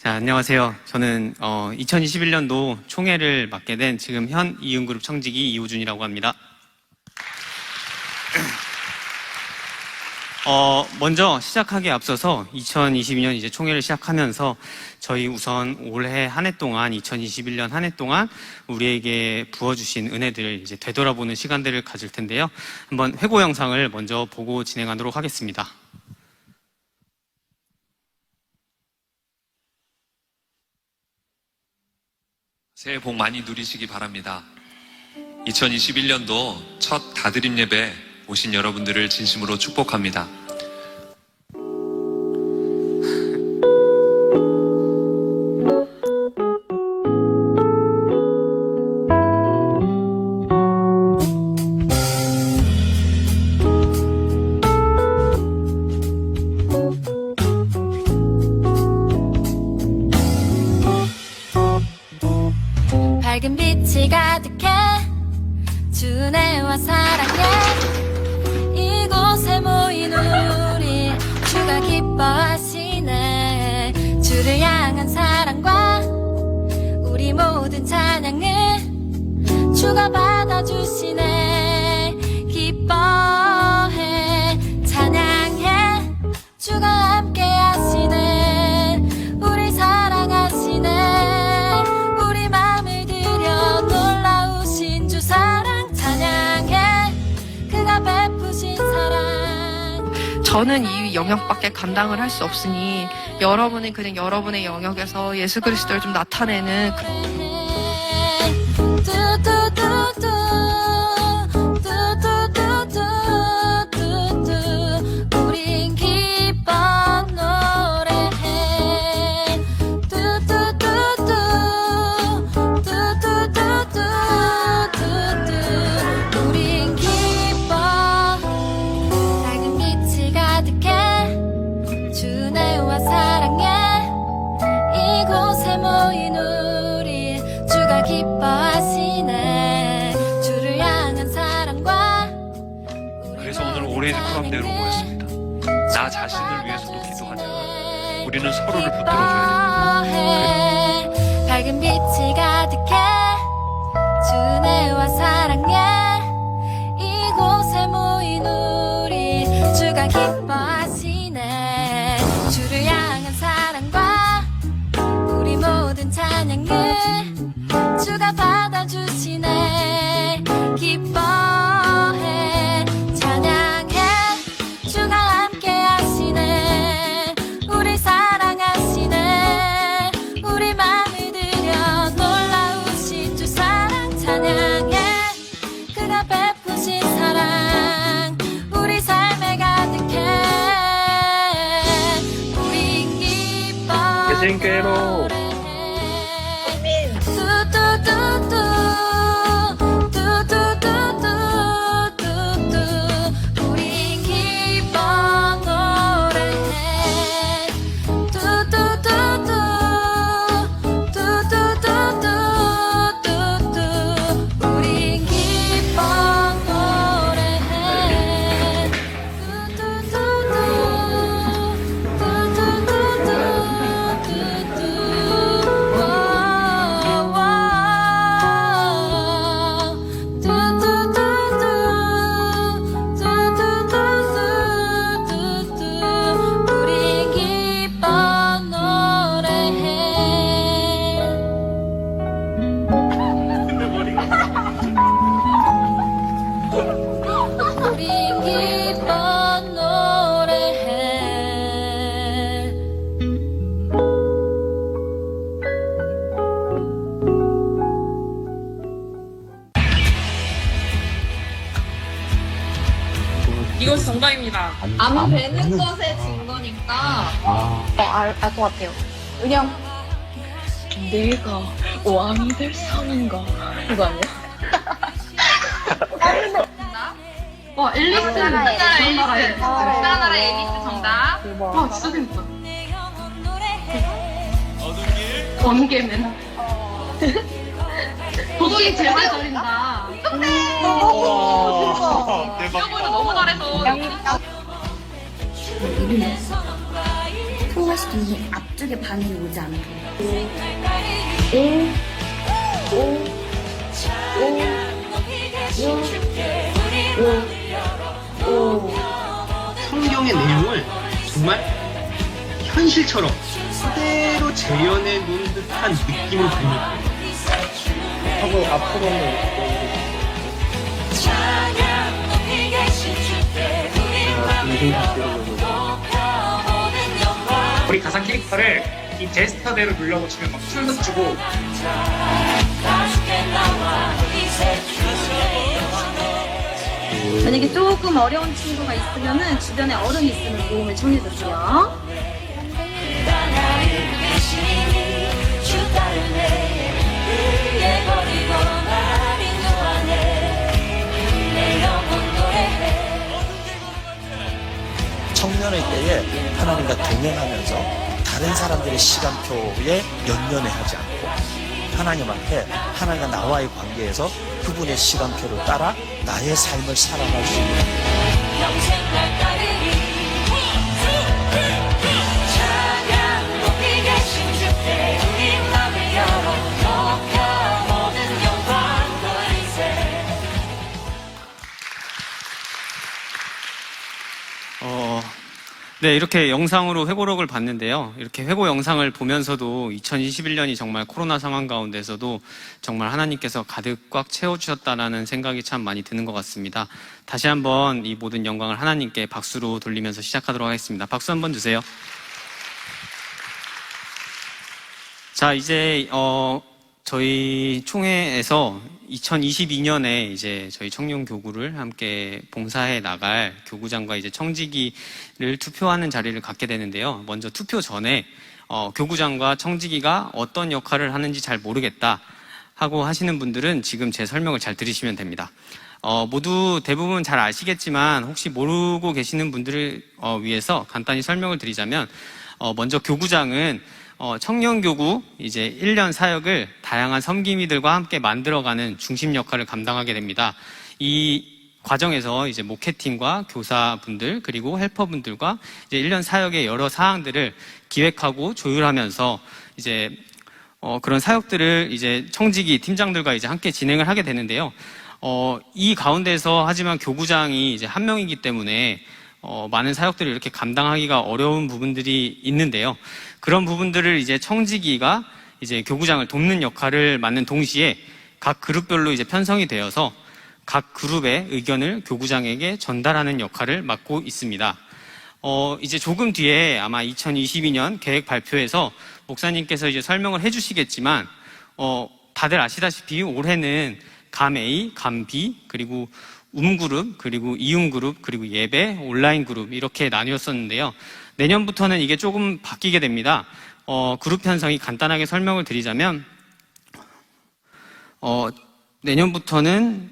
자, 안녕하세요. 저는 2021년도 총회를 맡게 된 지금 현 이은그룹 청지기 이호준이라고 합니다. 먼저 시작하기에 앞서서 2022년 이제 총회를 시작하면서 저희 우선 올해 한 해 동안 2021년 한 해 동안 우리에게 부어주신 은혜들을 이제 되돌아보는 시간들을 가질 텐데요. 한번 회고 영상을 먼저 보고 진행하도록 하겠습니다. 새해 복 많이 누리시기 바랍니다. 2021년도 첫 다드림 예배 오신 여러분들을 진심으로 축복합니다. 밝은 빛이 가득해 주네와 사랑해 이곳에 모인 우리 주가 기뻐하시네. 주를 향한 사랑과 우리 모든 찬양을 주가 받아주시네. 기뻐해 찬양해 주가 함께 하시네. 우리 사랑하시네. 저는 이 영역밖에 감당을 할 수 없으니 여러분은 그냥 여러분의 영역에서 예수 그리스도를 좀 나타내는 우린 기뻐 노래해. 우린 기뻐. 밝은 빛이 가득해 주네와 사랑해 이곳에 모인 우리 주가 기뻐하시네. 주를 향한 사랑과 그래서 오늘 오레이즈 크람대로 모였습니다. 나 자신을 위해서도 기도하자. 우리는 서로를 붙들어줘야 됩니다. 밝은 빛이 가득해 주네와 사랑해 이곳에 모인 우리 주가 기뻐하시네. 주를 향한 사랑과 우리 모든 찬양을 주가 받아주시네. 기뻐해 찬양해 주가 함께 하시네. 우리 사랑하시네. 우리 맘을 들여 놀라우신 주 사랑 찬양해. 그가 베푸신 사랑 우리 삶에 가득해. 우린 기뻐 예생께로 우린 기뻐 노래해. 우린 기뻐 노래해. 우린 기뻐 노래해. 우린 기뻐 노래해. 이건 정답입니다. 안 되는 것의 증거니까. 알 것 같아요. 은영. 내가 왕이 될 선인가 이거 아니야? 앨리스. 우리나라 앨리스. 우리나라 앨리스 정답. 와 진짜 재밌다. 번개맨. 도둑이 제일 잘 걸린다. 이거보다 너무 잘해서. 우 하나씩 동생 앞쪽에 반응이 오지 않도록 1 5 5 성경의 내용을 정말 현실처럼 그대로 재현해 놓은 듯한 느낌을 받는 거예요. 하고 앞으로는 우리 가상 캐릭터를 이 제스처대로 눌러붙이면 막 춤도 추고 만약에 조금 어려운 친구가 있으면은 주변에 어른이 있으면 도움을 청해주세요. 청년의 때에 하나님과 동행하면서 다른 사람들의 시간표에 연연해하지 않고 하나님 앞에 하나님과 나와의 관계에서 그분의 시간표를 따라 나의 삶을 살아갈 수 있는 네, 이렇게 영상으로 회고록을 봤는데요. 이렇게 회고 영상을 보면서도 2021년이 정말 코로나 상황 가운데서도 정말 하나님께서 가득 꽉 채워주셨다라는 생각이 참 많이 드는 것 같습니다. 다시 한번 이 모든 영광을 하나님께 박수로 돌리면서 시작하도록 하겠습니다. 박수 한번 주세요. 자, 이제 저희 총회에서 2022년에 이제 저희 청년 교구를 함께 봉사해 나갈 교구장과 이제 청지기를 투표하는 자리를 갖게 되는데요. 먼저 투표 전에 교구장과 청지기가 어떤 역할을 하는지 잘 모르겠다 하고 하시는 분들은 지금 제 설명을 잘 들으시면 됩니다. 모두 대부분 잘 아시겠지만 혹시 모르고 계시는 분들을 위해서 간단히 설명을 드리자면 먼저 교구장은 청년교구 이제 1년 사역을 다양한 섬김이들과 함께 만들어가는 중심 역할을 감당하게 됩니다. 이 과정에서 이제 목회팀과 교사분들 그리고 헬퍼분들과 이제 1년 사역의 여러 사항들을 기획하고 조율하면서 이제 그런 사역들을 이제 청지기 팀장들과 이제 함께 진행을 하게 되는데요. 이 가운데서 하지만 교구장이 이제 한 명이기 때문에 많은 사역들을 이렇게 감당하기가 어려운 부분들이 있는데요. 그런 부분들을 이제 청지기가 이제 교구장을 돕는 역할을 맡는 동시에 각 그룹별로 이제 편성이 되어서 각 그룹의 의견을 교구장에게 전달하는 역할을 맡고 있습니다. 이제 조금 뒤에 아마 2022년 계획 발표에서 목사님께서 이제 설명을 해주시겠지만, 다들 아시다시피 올해는 감 A, 감 B, 그리고 그룹, 그리고 이음그룹, 그리고 예배, 온라인 그룹 이렇게 나뉘었었는데요. 내년부터는 이게 조금 바뀌게 됩니다. 그룹 편성이 간단하게 설명을 드리자면 내년부터는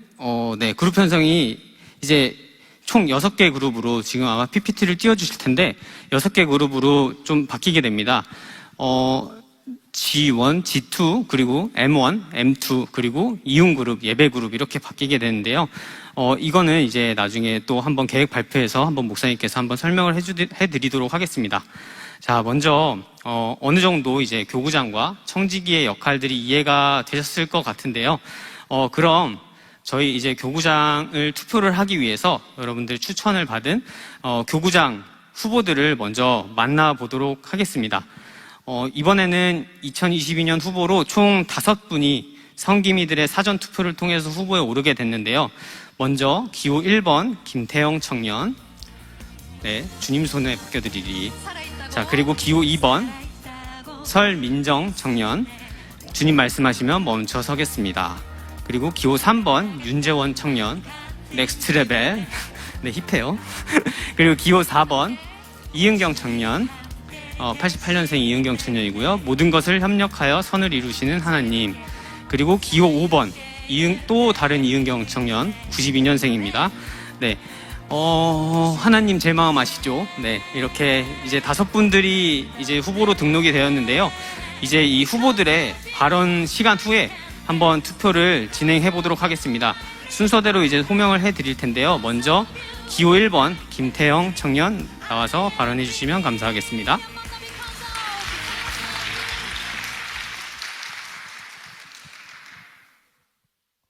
네, 그룹 편성이 이제 총 6개 그룹으로 지금 아마 PPT를 띄워주실 텐데 6개 그룹으로 좀 바뀌게 됩니다. G1, G2, 그리고 M1, M2, 그리고 이음그룹, 예배그룹 이렇게 바뀌게 되는데요. 이거는 이제 나중에 또 한번 계획 발표해서 한번 목사님께서 한번 설명을 해드리도록 하겠습니다. 자, 먼저 어느 정도 이제 교구장과 청지기의 역할들이 이해가 되셨을 것 같은데요. 그럼 저희 이제 교구장을 투표를 하기 위해서 여러분들 추천을 받은 교구장 후보들을 먼저 만나보도록 하겠습니다. 이번에는 2022년 후보로 총 5분이 성김이들의 사전 투표를 통해서 후보에 오르게 됐는데요. 먼저 기호 1번 김태영 청년, 네, 주님 손에 맡겨드리리. 자, 그리고 기호 2번 설민정 청년, 주님 말씀하시면 멈춰 서겠습니다. 그리고 기호 3번 윤재원 청년, 넥스트 레벨, 네, 힙해요. 그리고 기호 4번 이은경 청년, 88년생 이은경 청년이고요. 모든 것을 협력하여 선을 이루시는 하나님. 그리고 기호 5번 또 다른 이은경 청년, 92년생입니다. 네, 하나님 제 마음 아시죠? 네, 이렇게 이제 5분들이 이제 후보로 등록이 되었는데요. 이제 이 후보들의 발언 시간 후에 한번 투표를 진행해 보도록 하겠습니다. 순서대로 이제 호명을 해 드릴 텐데요. 먼저 기호 1번 김태영 청년 나와서 발언해 주시면 감사하겠습니다.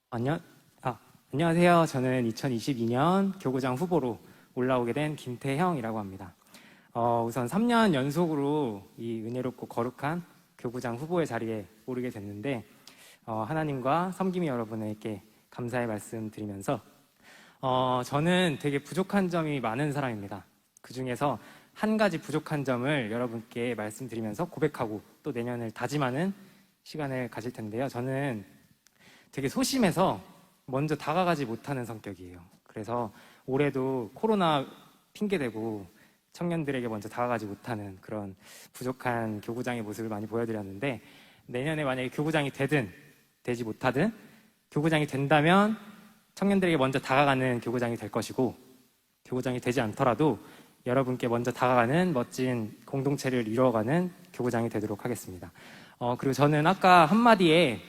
안녕하세요. 저는 2022년 교구장 후보로 올라오게 된 김태형이라고 합니다. 우선 3년 연속으로 이 은혜롭고 거룩한 교구장 후보의 자리에 오르게 됐는데 하나님과 섬김이 여러분에게 감사의 말씀 드리면서 저는 되게 부족한 점이 많은 사람입니다. 그 중에서 한 가지 부족한 점을 여러분께 말씀드리면서 고백하고 또 내년을 다짐하는 시간을 가질 텐데요. 저는 되게 소심해서 먼저 다가가지 못하는 성격이에요. 그래서 올해도 코로나 핑계대고 청년들에게 먼저 다가가지 못하는 그런 부족한 교구장의 모습을 많이 보여드렸는데, 내년에 만약에 교구장이 되든 되지 못하든 교구장이 된다면 청년들에게 먼저 다가가는 교구장이 될 것이고, 교구장이 되지 않더라도 여러분께 먼저 다가가는 멋진 공동체를 이루어가는 교구장이 되도록 하겠습니다. 그리고 저는 아까 한마디에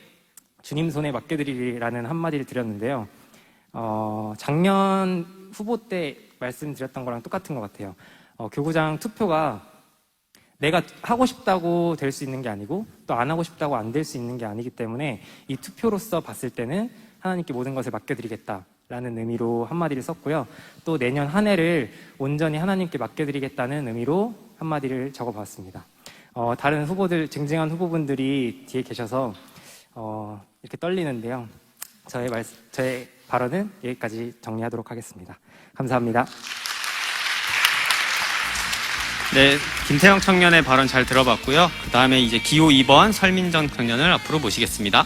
주님 손에 맡겨드리라는 한마디를 드렸는데요. 작년 후보 때 말씀드렸던 거랑 똑같은 것 같아요. 교구장 투표가 내가 하고 싶다고 될 수 있는 게 아니고 또 안 하고 싶다고 안 될 수 있는 게 아니기 때문에 이 투표로서 봤을 때는 하나님께 모든 것을 맡겨드리겠다라는 의미로 한마디를 썼고요. 또 내년 한 해를 온전히 하나님께 맡겨드리겠다는 의미로 한마디를 적어봤습니다. 다른 후보들, 쟁쟁한 후보분들이 뒤에 계셔서 이렇게 떨리는데요. 저의 발언은 여기까지 정리하도록 하겠습니다. 감사합니다. 네, 김태형 청년의 발언 잘 들어봤고요. 그 다음에 이제 기호 2번 설민정 청년을 앞으로 모시겠습니다.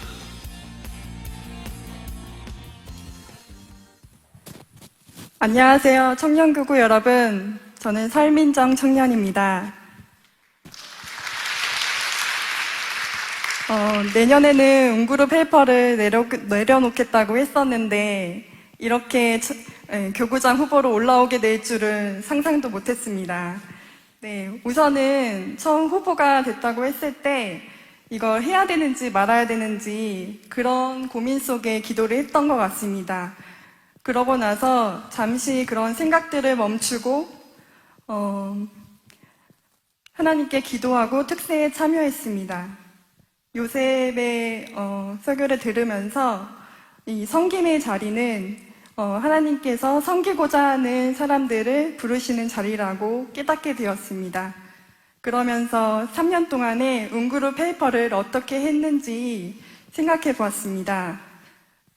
안녕하세요. 청년교구 여러분. 저는 설민정 청년입니다. 내년에는 웅그룹 페이퍼를 내려놓겠다고 했었는데 이렇게 교구장 후보로 올라오게 될 줄은 상상도 못했습니다. 네, 우선은 처음 후보가 됐다고 했을 때 이걸 해야 되는지 말아야 되는지 그런 고민 속에 기도를 했던 것 같습니다. 그러고 나서 잠시 그런 생각들을 멈추고 하나님께 기도하고 특세에 참여했습니다. 요셉의 설교를 들으면서 이 섬김의 자리는 하나님께서 섬기고자 하는 사람들을 부르시는 자리라고 깨닫게 되었습니다. 그러면서 3년 동안에 웅그룹 페이퍼를 어떻게 했는지 생각해 보았습니다.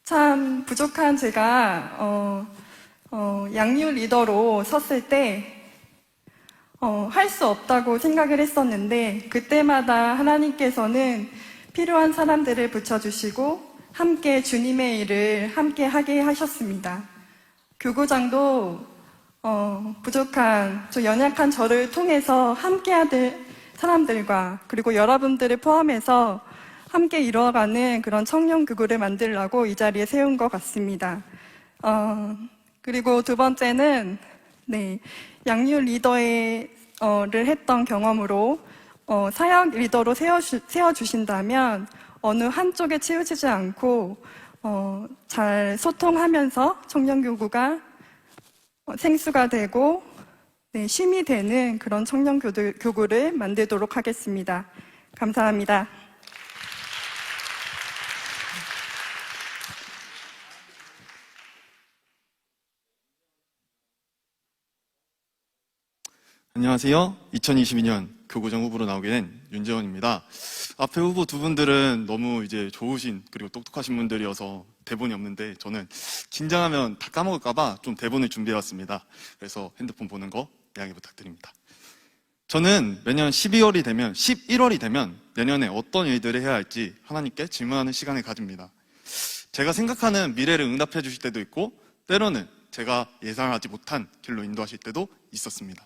참 부족한 제가 양육 리더로 섰을 때 할 수 없다고 생각을 했었는데 그때마다 하나님께서는 필요한 사람들을 붙여주시고 함께 주님의 일을 함께 하게 하셨습니다. 교구장도 부족한, 연약한 저를 통해서 함께 할 사람들과 그리고 여러분들을 포함해서 함께 이루어가는 그런 청년교구를 만들려고 이 자리에 세운 것 같습니다. 그리고 두 번째는 양육 리더를 했던 경험으로 사역 리더로 세워주신다면 어느 한쪽에 치우치지 않고 잘 소통하면서 청년교구가 생수가 되고 쉼이 되는 그런 청년교구를 만들도록 하겠습니다. 감사합니다. 안녕하세요. 2022년 교구장 후보로 나오게 된 윤재원입니다. 앞에 후보 두 분들은 너무 이제 좋으신 그리고 똑똑하신 분들이어서 대본이 없는데 저는 긴장하면 다 까먹을까봐 좀 대본을 준비해왔습니다. 그래서 핸드폰 보는 거 양해 부탁드립니다. 저는 매년 11월이 되면 내년에 어떤 일들을 해야 할지 하나님께 질문하는 시간을 가집니다. 제가 생각하는 미래를 응답해 주실 때도 있고 때로는 제가 예상하지 못한 길로 인도하실 때도 있었습니다.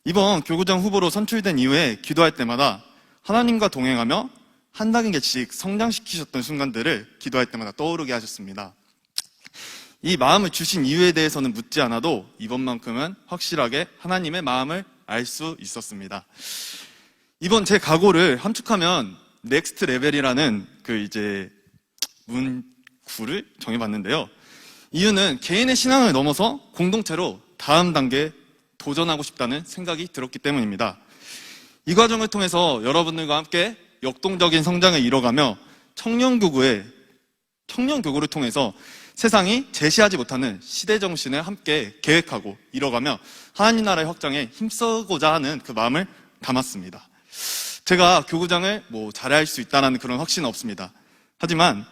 이번 교구장 후보로 선출된 이후에 기도할 때마다 하나님과 동행하며 한 단계씩 성장시키셨던 순간들을 기도할 때마다 떠오르게 하셨습니다. 이 마음을 주신 이유에 대해서는 묻지 않아도 이번만큼은 확실하게 하나님의 마음을 알 수 있었습니다. 이번 제 각오를 함축하면 넥스트 레벨이라는 문구를 정해봤는데요. 이유는 개인의 신앙을 넘어서 공동체로 다음 단계에 도전하고 싶다는 생각이 들었기 때문입니다. 이 과정을 통해서 여러분들과 함께 역동적인 성장을 이뤄가며 청년교구의 청년 교구를 통해서 세상이 제시하지 못하는 시대 정신을 함께 계획하고 이뤄가며 하나님 나라의 확장에 힘쓰고자 하는 그 마음을 담았습니다. 제가 교구장을 잘할 수 있다는 그런 확신은 없습니다. 하지만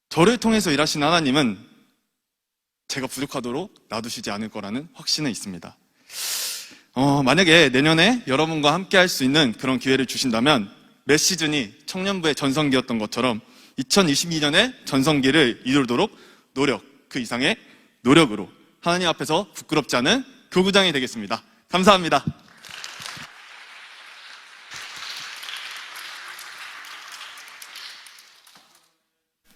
저를 통해서 일하시는 하나님은 제가 부족하도록 놔두시지 않을 거라는 확신은 있습니다. 만약에 내년에 여러분과 함께 할 수 있는 그런 기회를 주신다면 매 시즌이 청년부의 전성기였던 것처럼 2022년에 전성기를 이루도록 그 이상의 노력으로 하나님 앞에서 부끄럽지 않은 교구장이 되겠습니다. 감사합니다.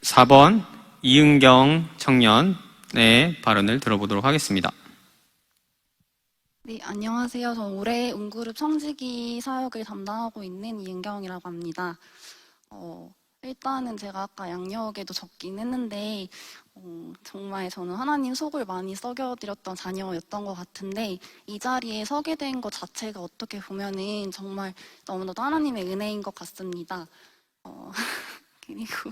(4번) 이은경 청년의 발언을 들어보도록 하겠습니다. 네, 안녕하세요. 저 올해 운그룹 청지기 사역을 담당하고 있는 이은경이라고 합니다. 일단은 제가 아까 양력에도 적긴 했는데 정말 저는 하나님 속을 많이 썩여드렸던 자녀였던 것 같은데 이 자리에 서게 된 것 자체가 어떻게 보면은 정말 너무나도 하나님의 은혜인 것 같습니다. 그리고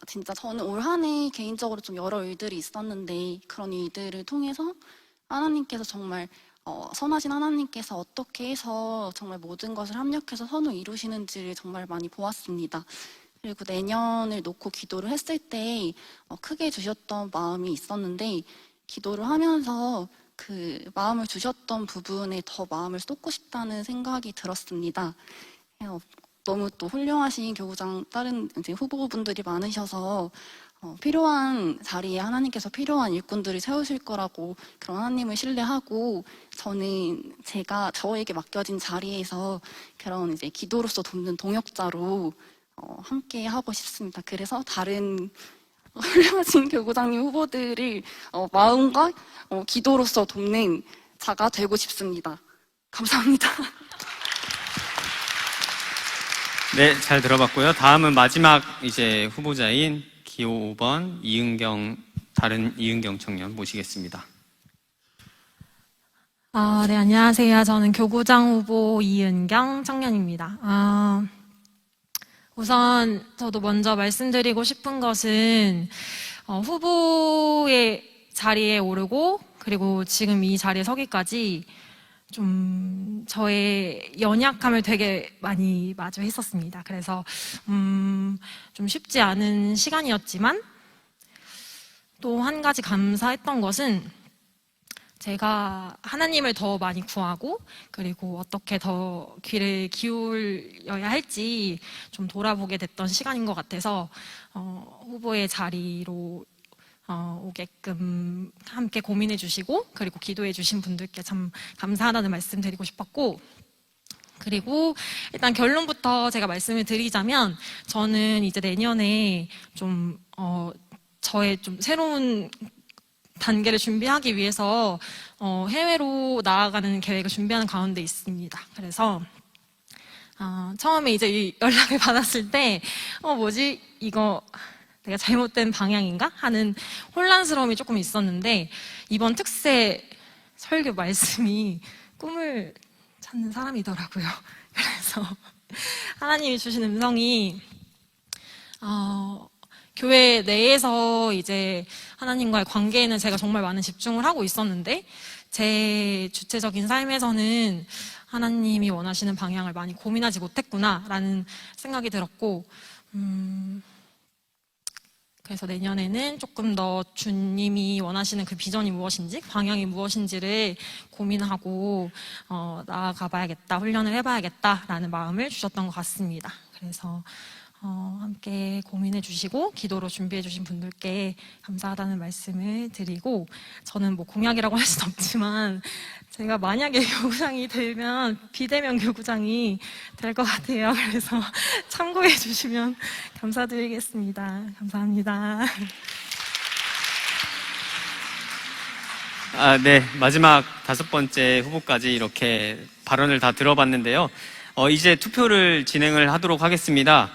진짜 저는 올 한 해 개인적으로 좀 여러 일들이 있었는데 그런 일들을 통해서 하나님께서 정말 선하신 하나님께서 어떻게 해서 정말 모든 것을 합력해서 선을 이루시는지를 정말 많이 보았습니다. 그리고 내년을 놓고 기도를 했을 때 크게 주셨던 마음이 있었는데 기도를 하면서 그 마음을 주셨던 부분에 더 마음을 쏟고 싶다는 생각이 들었습니다. 너무 또 훌륭하신 교구장 다른 이제 후보분들이 많으셔서 필요한 자리에 하나님께서 필요한 일꾼들을 세우실 거라고 그런 하나님을 신뢰하고 저는 제가 저에게 맡겨진 자리에서 그런 이제 기도로서 돕는 동역자로 함께 하고 싶습니다. 그래서 다른 훌륭하신 교구장님 후보들을 마음과 기도로서 돕는 자가 되고 싶습니다. 감사합니다. 네, 잘 들어봤고요. 다음은 마지막 이제 후보자인 기호 5번 다른 이은경 청년 모시겠습니다. 네, 안녕하세요. 저는 교구장 후보 이은경 청년입니다. 우선 저도 먼저 말씀드리고 싶은 것은 후보의 자리에 오르고 그리고 지금 이 자리에 서기까지 좀 저의 연약함을 되게 많이 마주했었습니다. 그래서 좀 쉽지 않은 시간이었지만 또 한 가지 감사했던 것은 제가 하나님을 더 많이 구하고 그리고 어떻게 더 귀를 기울여야 할지 좀 돌아보게 됐던 시간인 것 같아서 후보의 자리로 오게끔 함께 고민해 주시고 그리고 기도해 주신 분들께 참 감사하다는 말씀 드리고 싶었고 그리고 일단 결론부터 제가 말씀을 드리자면 저는 이제 내년에 좀 저의 좀 새로운 단계를 준비하기 위해서 해외로 나아가는 계획을 준비하는 가운데 있습니다. 그래서 처음에 이제 이 연락을 받았을 때 뭐지 이거 내가 잘못된 방향인가? 하는 혼란스러움이 조금 있었는데 이번 특세 설교 말씀이 꿈을 찾는 사람이더라고요. 그래서 하나님이 주신 음성이 교회 내에서 이제 하나님과의 관계에는 제가 정말 많은 집중을 하고 있었는데 제 주체적인 삶에서는 하나님이 원하시는 방향을 많이 고민하지 못했구나라는 생각이 들었고 그래서 내년에는 조금 더 주님이 원하시는 그 비전이 무엇인지 방향이 무엇인지를 고민하고 나아가 봐야겠다, 훈련을 해봐야겠다라는 마음을 주셨던 것 같습니다. 그래서 함께 고민해 주시고 기도로 준비해 주신 분들께 감사하다는 말씀을 드리고 저는 뭐 공약이라고 할 수는 없지만 제가 만약에 교구장이 되면 비대면 교구장이 될 것 같아요. 그래서 참고해 주시면 감사드리겠습니다. 감사합니다. 네, 마지막 5번째 후보까지 이렇게 발언을 다 들어봤는데요. 이제 투표를 진행을 하도록 하겠습니다.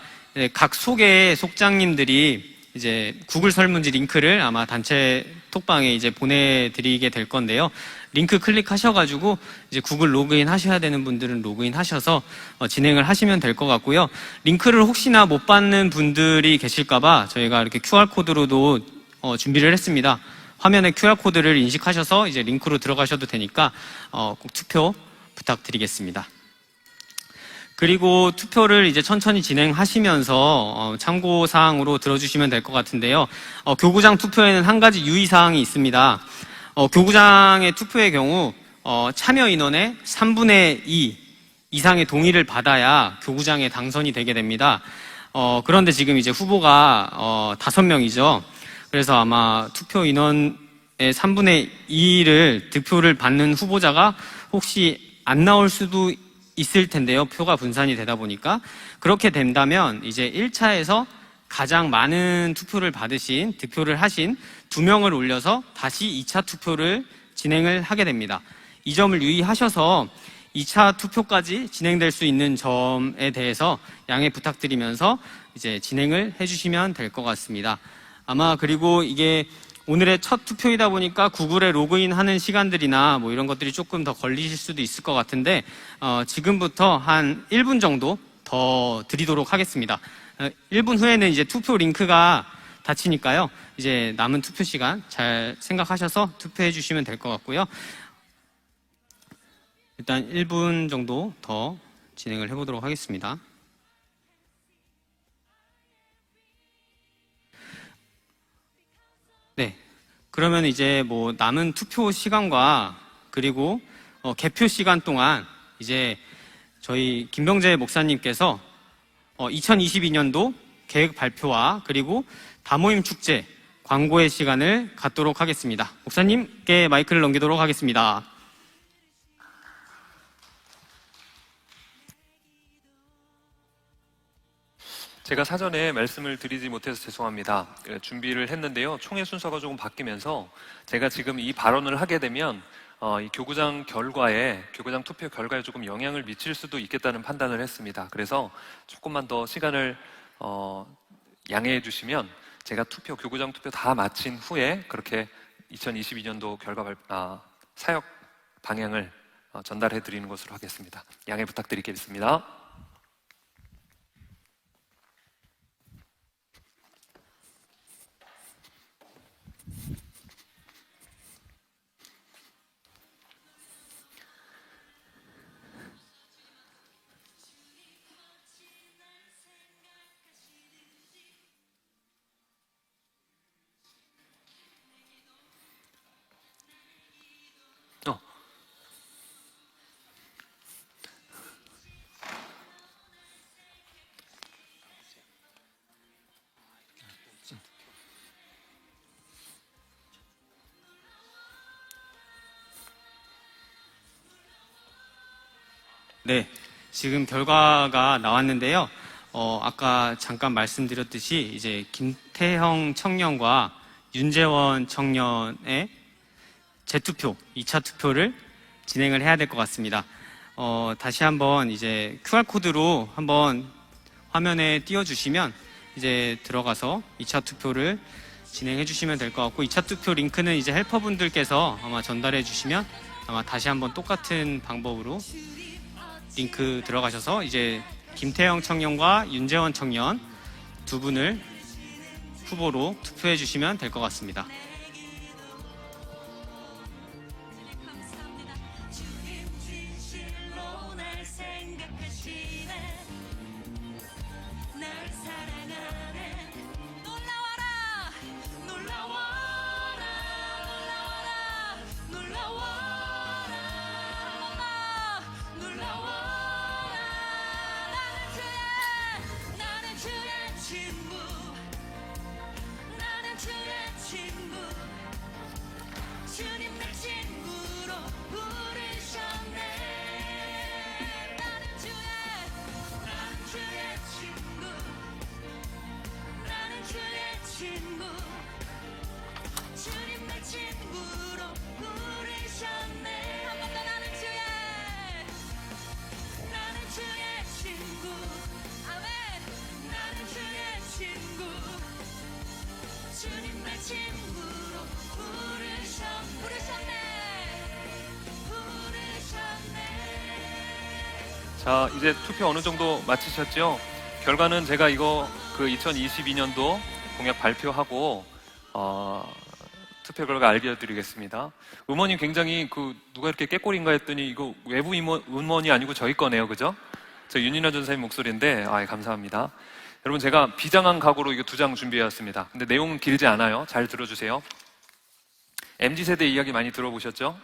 각 소개 속장님들이 이제 구글 설문지 링크를 아마 단체 톡방에 이제 보내드리게 될 건데요. 링크 클릭하셔가지고 이제 구글 로그인 하셔야 되는 분들은 로그인 하셔서 진행을 하시면 될 것 같고요. 링크를 혹시나 못 받는 분들이 계실까봐 저희가 이렇게 QR코드로도 준비를 했습니다. 화면에 QR코드를 인식하셔서 이제 링크로 들어가셔도 되니까 꼭 투표 부탁드리겠습니다. 그리고 투표를 이제 천천히 진행하시면서 참고사항으로 들어주시면 될 것 같은데요. 교구장 투표에는 한 가지 유의사항이 있습니다. 교구장의 투표의 경우 참여 인원의 3분의 2 이상의 동의를 받아야 교구장에 당선이 되게 됩니다. 그런데 지금 이제 후보가 5명이죠. 그래서 아마 투표 인원의 3분의 2를 득표를 받는 후보자가 혹시 안 나올 수도 있을 텐데요. 표가 분산이 되다 보니까. 그렇게 된다면 이제 1차에서 가장 많은 투표를 받으신, 득표를 하신 2명을 올려서 다시 2차 투표를 진행을 하게 됩니다. 이 점을 유의하셔서 2차 투표까지 진행될 수 있는 점에 대해서 양해 부탁드리면서 이제 진행을 해주시면 될 것 같습니다. 아마 그리고 이게 오늘의 첫 투표이다 보니까 구글에 로그인하는 시간들이나 뭐 이런 것들이 조금 더 걸리실 수도 있을 것 같은데 지금부터 한 1분 정도 더 드리도록 하겠습니다. 1분 후에는 이제 투표 링크가 닫히니까요. 이제 남은 투표 시간 잘 생각하셔서 투표해 주시면 될 것 같고요. 일단 1분 정도 더 진행을 해보도록 하겠습니다. 네. 그러면 이제 뭐 남은 투표 시간과 그리고 개표 시간 동안 이제 저희 김병재 목사님께서 2022년도 계획 발표와 그리고 다모임 축제 광고의 시간을 갖도록 하겠습니다. 목사님께 마이크를 넘기도록 하겠습니다. 제가 사전에 말씀을 드리지 못해서 죄송합니다. 준비를 했는데요. 총회 순서가 조금 바뀌면서 제가 지금 이 발언을 하게 되면 이 교구장 투표 결과에 조금 영향을 미칠 수도 있겠다는 판단을 했습니다. 그래서 조금만 더 시간을 양해해 주시면 제가 교구장 투표 다 마친 후에 그렇게 2022년도 사역 방향을 전달해 드리는 것으로 하겠습니다. 양해 부탁드리겠습니다. 네, 지금 결과가 나왔는데요. 아까 잠깐 말씀드렸듯이 이제 김태형 청년과 윤재원 청년의 재투표, 2차 투표를 진행을 해야 될 것 같습니다. 다시 한번 이제 QR코드로 한번 화면에 띄워주시면 이제 들어가서 2차 투표를 진행해 주시면 될 것 같고 2차 투표 링크는 이제 헬퍼분들께서 아마 전달해 주시면 아마 다시 한번 똑같은 방법으로 링크 들어가셔서 이제 김태형 청년과 윤재원 청년 두 분을 후보로 투표해 주시면 될 것 같습니다. 친구 자, 이제 투표 어느 정도 마치셨죠? 결과는 제가 이거 그 2022년도 공약 발표하고 투표 결과 알려드리겠습니다. 음원이 굉장히 누가 이렇게 깨꼬리인가 했더니 이거 외부 음원이 아니고 저희 거네요, 그죠? 저 윤인아 전사님 목소리인데 감사합니다. 여러분, 제가 비장한 각오로 이거 2장 준비해왔습니다. 근데 내용은 길지 않아요. 잘 들어주세요. MZ세대 이야기 많이 들어보셨죠?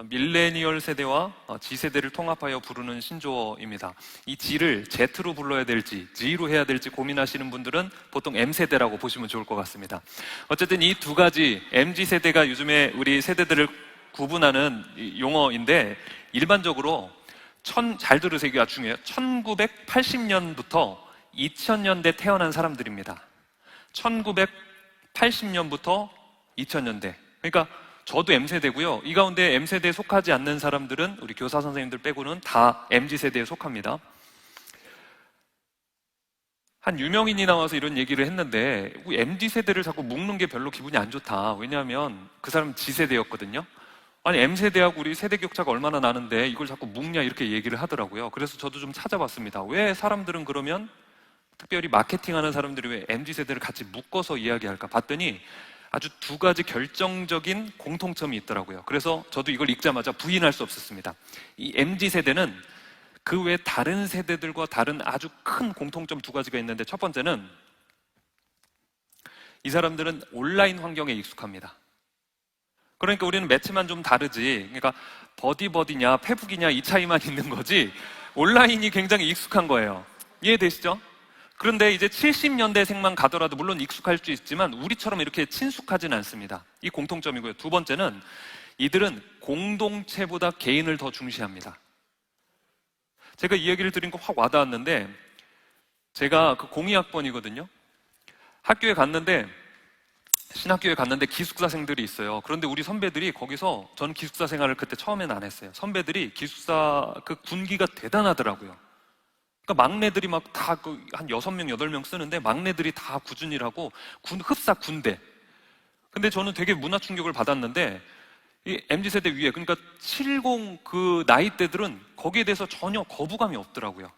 밀레니얼 세대와 G세대를 통합하여 부르는 신조어입니다. 이 G를 Z로 불러야 될지 G로 해야 될지 고민하시는 분들은 보통 M세대라고 보시면 좋을 것 같습니다. 어쨌든 이 두 가지 MZ세대가 요즘에 우리 세대들을 구분하는 용어인데, 일반적으로 잘 들으세요. 이게 아주 중요해요. 1980년부터 2000년대 태어난 사람들입니다. 1980년부터 2000년대. 그러니까 저도 M세대고요. 이 가운데 M세대에 속하지 않는 사람들은 우리 교사 선생님들 빼고는 다 MZ세대에 속합니다. 한 유명인이 나와서 이런 얘기를 했는데, MZ세대를 자꾸 묶는 게 별로 기분이 안 좋다. 왜냐하면 그 사람은 G세대였거든요. 아니, M세대하고 우리 세대 격차가 얼마나 나는데 이걸 자꾸 묶냐, 이렇게 얘기를 하더라고요. 그래서 저도 좀 찾아봤습니다. 왜 사람들은 그러면, 특별히 마케팅하는 사람들이 왜 MZ세대를 같이 묶어서 이야기할까 봤더니 아주 2가지 결정적인 공통점이 있더라고요. 그래서 저도 이걸 읽자마자 부인할 수 없었습니다. 이 MZ세대는 그 외 다른 세대들과 다른 아주 큰 공통점 2가지가 있는데, 첫 번째는 이 사람들은 온라인 환경에 익숙합니다. 그러니까 우리는 매체만 좀 다르지, 그러니까 버디버디냐 페북이냐 이 차이만 있는 거지, 온라인이 굉장히 익숙한 거예요. 이해되시죠? 그런데 이제 70년대생만 가더라도 물론 익숙할 수 있지만 우리처럼 이렇게 친숙하진 않습니다. 이 공통점이고요. 2번째는 이들은 공동체보다 개인을 더 중시합니다. 제가 이 얘기를 드린 거 확 와닿았는데, 제가 02학번이거든요. 신학교에 갔는데 기숙사생들이 있어요. 그런데 우리 선배들이 거기서, 저는 기숙사 생활을 그때 처음에는 안 했어요. 선배들이 기숙사 군기가 대단하더라고요. 그러니까 막내들이 막 다 한 6명, 8명 쓰는데 막내들이 다 구준이라고 흡사 군대. 근데 저는 되게 문화 충격을 받았는데, 이 MZ세대 위에, 그러니까 70 그 나이대들은 거기에 대해서 전혀 거부감이 없더라고요.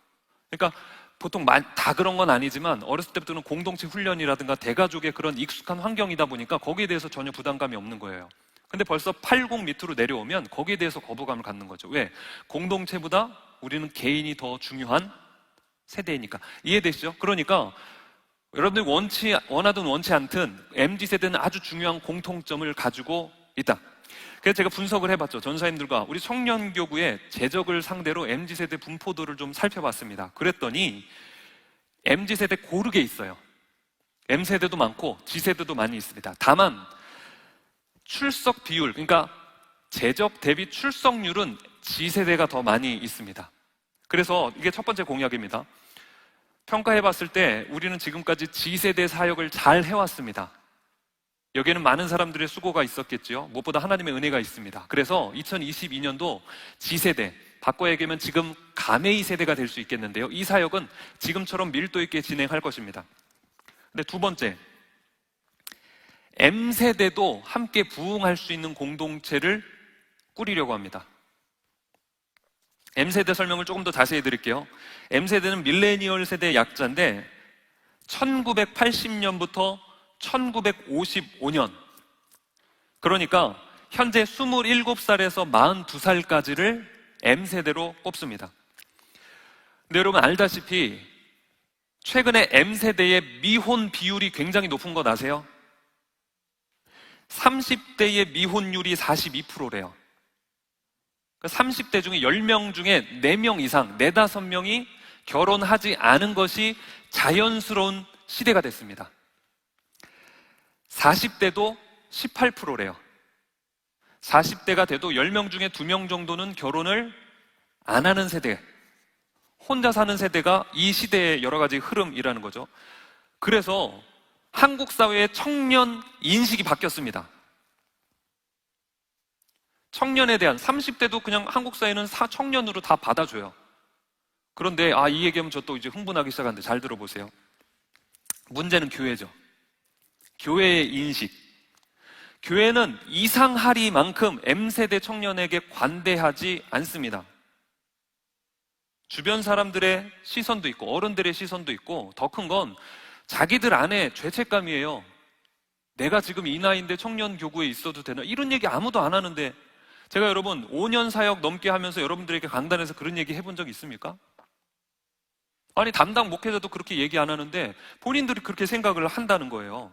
그러니까 보통 다 그런 건 아니지만 어렸을 때부터는 공동체 훈련이라든가 대가족의 그런 익숙한 환경이다 보니까 거기에 대해서 전혀 부담감이 없는 거예요. 근데 벌써 80 밑으로 내려오면 거기에 대해서 거부감을 갖는 거죠. 왜? 공동체보다 우리는 개인이 더 중요한 세대이니까. 이해되시죠? 그러니까 여러분들이 원하든 원치 않든 MZ세대는 아주 중요한 공통점을 가지고 있다. 그래서 제가 분석을 해봤죠. 전사님들과 우리 청년교구의 재적을 상대로 MZ세대 분포도를 좀 살펴봤습니다. 그랬더니 MZ세대 고르게 있어요. M세대도 많고 G세대도 많이 있습니다. 다만 출석 비율, 그러니까 재적 대비 출석률은 G세대가 더 많이 있습니다. 그래서 이게 첫 번째 공약입니다. 평가해봤을 때 우리는 지금까지 G세대 사역을 잘 해왔습니다. 여기에는 많은 사람들의 수고가 있었겠지요. 무엇보다 하나님의 은혜가 있습니다. 그래서 2022년도 G세대, 바꿔 얘기하면 지금 가메이 세대가 될 수 있겠는데요. 이 사역은 지금처럼 밀도 있게 진행할 것입니다. 근데 2번째, M세대도 함께 부흥할 수 있는 공동체를 꾸리려고 합니다. M세대 설명을 조금 더 자세히 드릴게요. M세대는 밀레니얼 세대의 약자인데 1980년부터 1955년, 그러니까 현재 27살에서 42살까지를 M세대로 꼽습니다. 근데 여러분 알다시피 최근에 M세대의 미혼 비율이 굉장히 높은 거 아세요? 30대의 미혼율이 42%래요. 30대 중에 10명 중에 4명 이상, 4, 5명이 결혼하지 않은 것이 자연스러운 시대가 됐습니다. 40대도 18%래요. 40대가 돼도 10명 중에 2명 정도는 결혼을 안 하는 세대, 혼자 사는 세대가 이 시대의 여러 가지 흐름이라는 거죠. 그래서 한국 사회의 청년 인식이 바뀌었습니다. 청년에 대한, 30대도 그냥 한국 사회는 청년으로 다 받아줘요. 그런데 이 얘기하면 저 또 이제 흥분하기 시작하는데 잘 들어보세요. 문제는 교회죠. 교회의 인식. 교회는 이상하리만큼 M세대 청년에게 관대하지 않습니다. 주변 사람들의 시선도 있고 어른들의 시선도 있고 더 큰 건 자기들 안에 죄책감이에요. 내가 지금 이 나이인데 청년 교구에 있어도 되나? 이런 얘기 아무도 안 하는데 제가 여러분 5년 사역 넘게 하면서 여러분들에게 강단에서 그런 얘기 해본 적 있습니까? 아니 담당 목회자도 그렇게 얘기 안 하는데 본인들이 그렇게 생각을 한다는 거예요.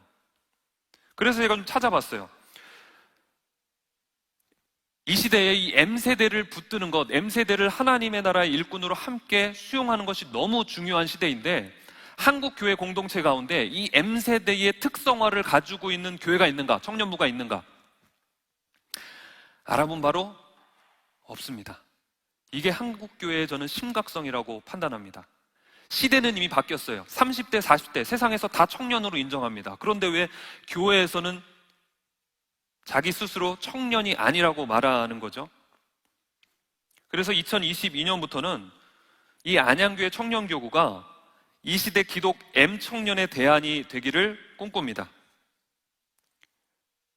그래서 제가 좀 찾아봤어요. 이 시대에 이 M세대를 붙드는 것, M세대를 하나님의 나라의 일꾼으로 함께 수용하는 것이 너무 중요한 시대인데 한국 교회 공동체 가운데 이 M세대의 특성화를 가지고 있는 교회가 있는가? 청년부가 있는가? 알아본 바로 없습니다. 이게 한국 교회의 저는 심각성이라고 판단합니다. 시대는 이미 바뀌었어요. 30대, 40대 세상에서 다 청년으로 인정합니다. 그런데 왜 교회에서는 자기 스스로 청년이 아니라고 말하는 거죠? 그래서 2022년부터는 이 안양교회 청년교구가 이 시대 기독 M청년의 대안이 되기를 꿈꿉니다.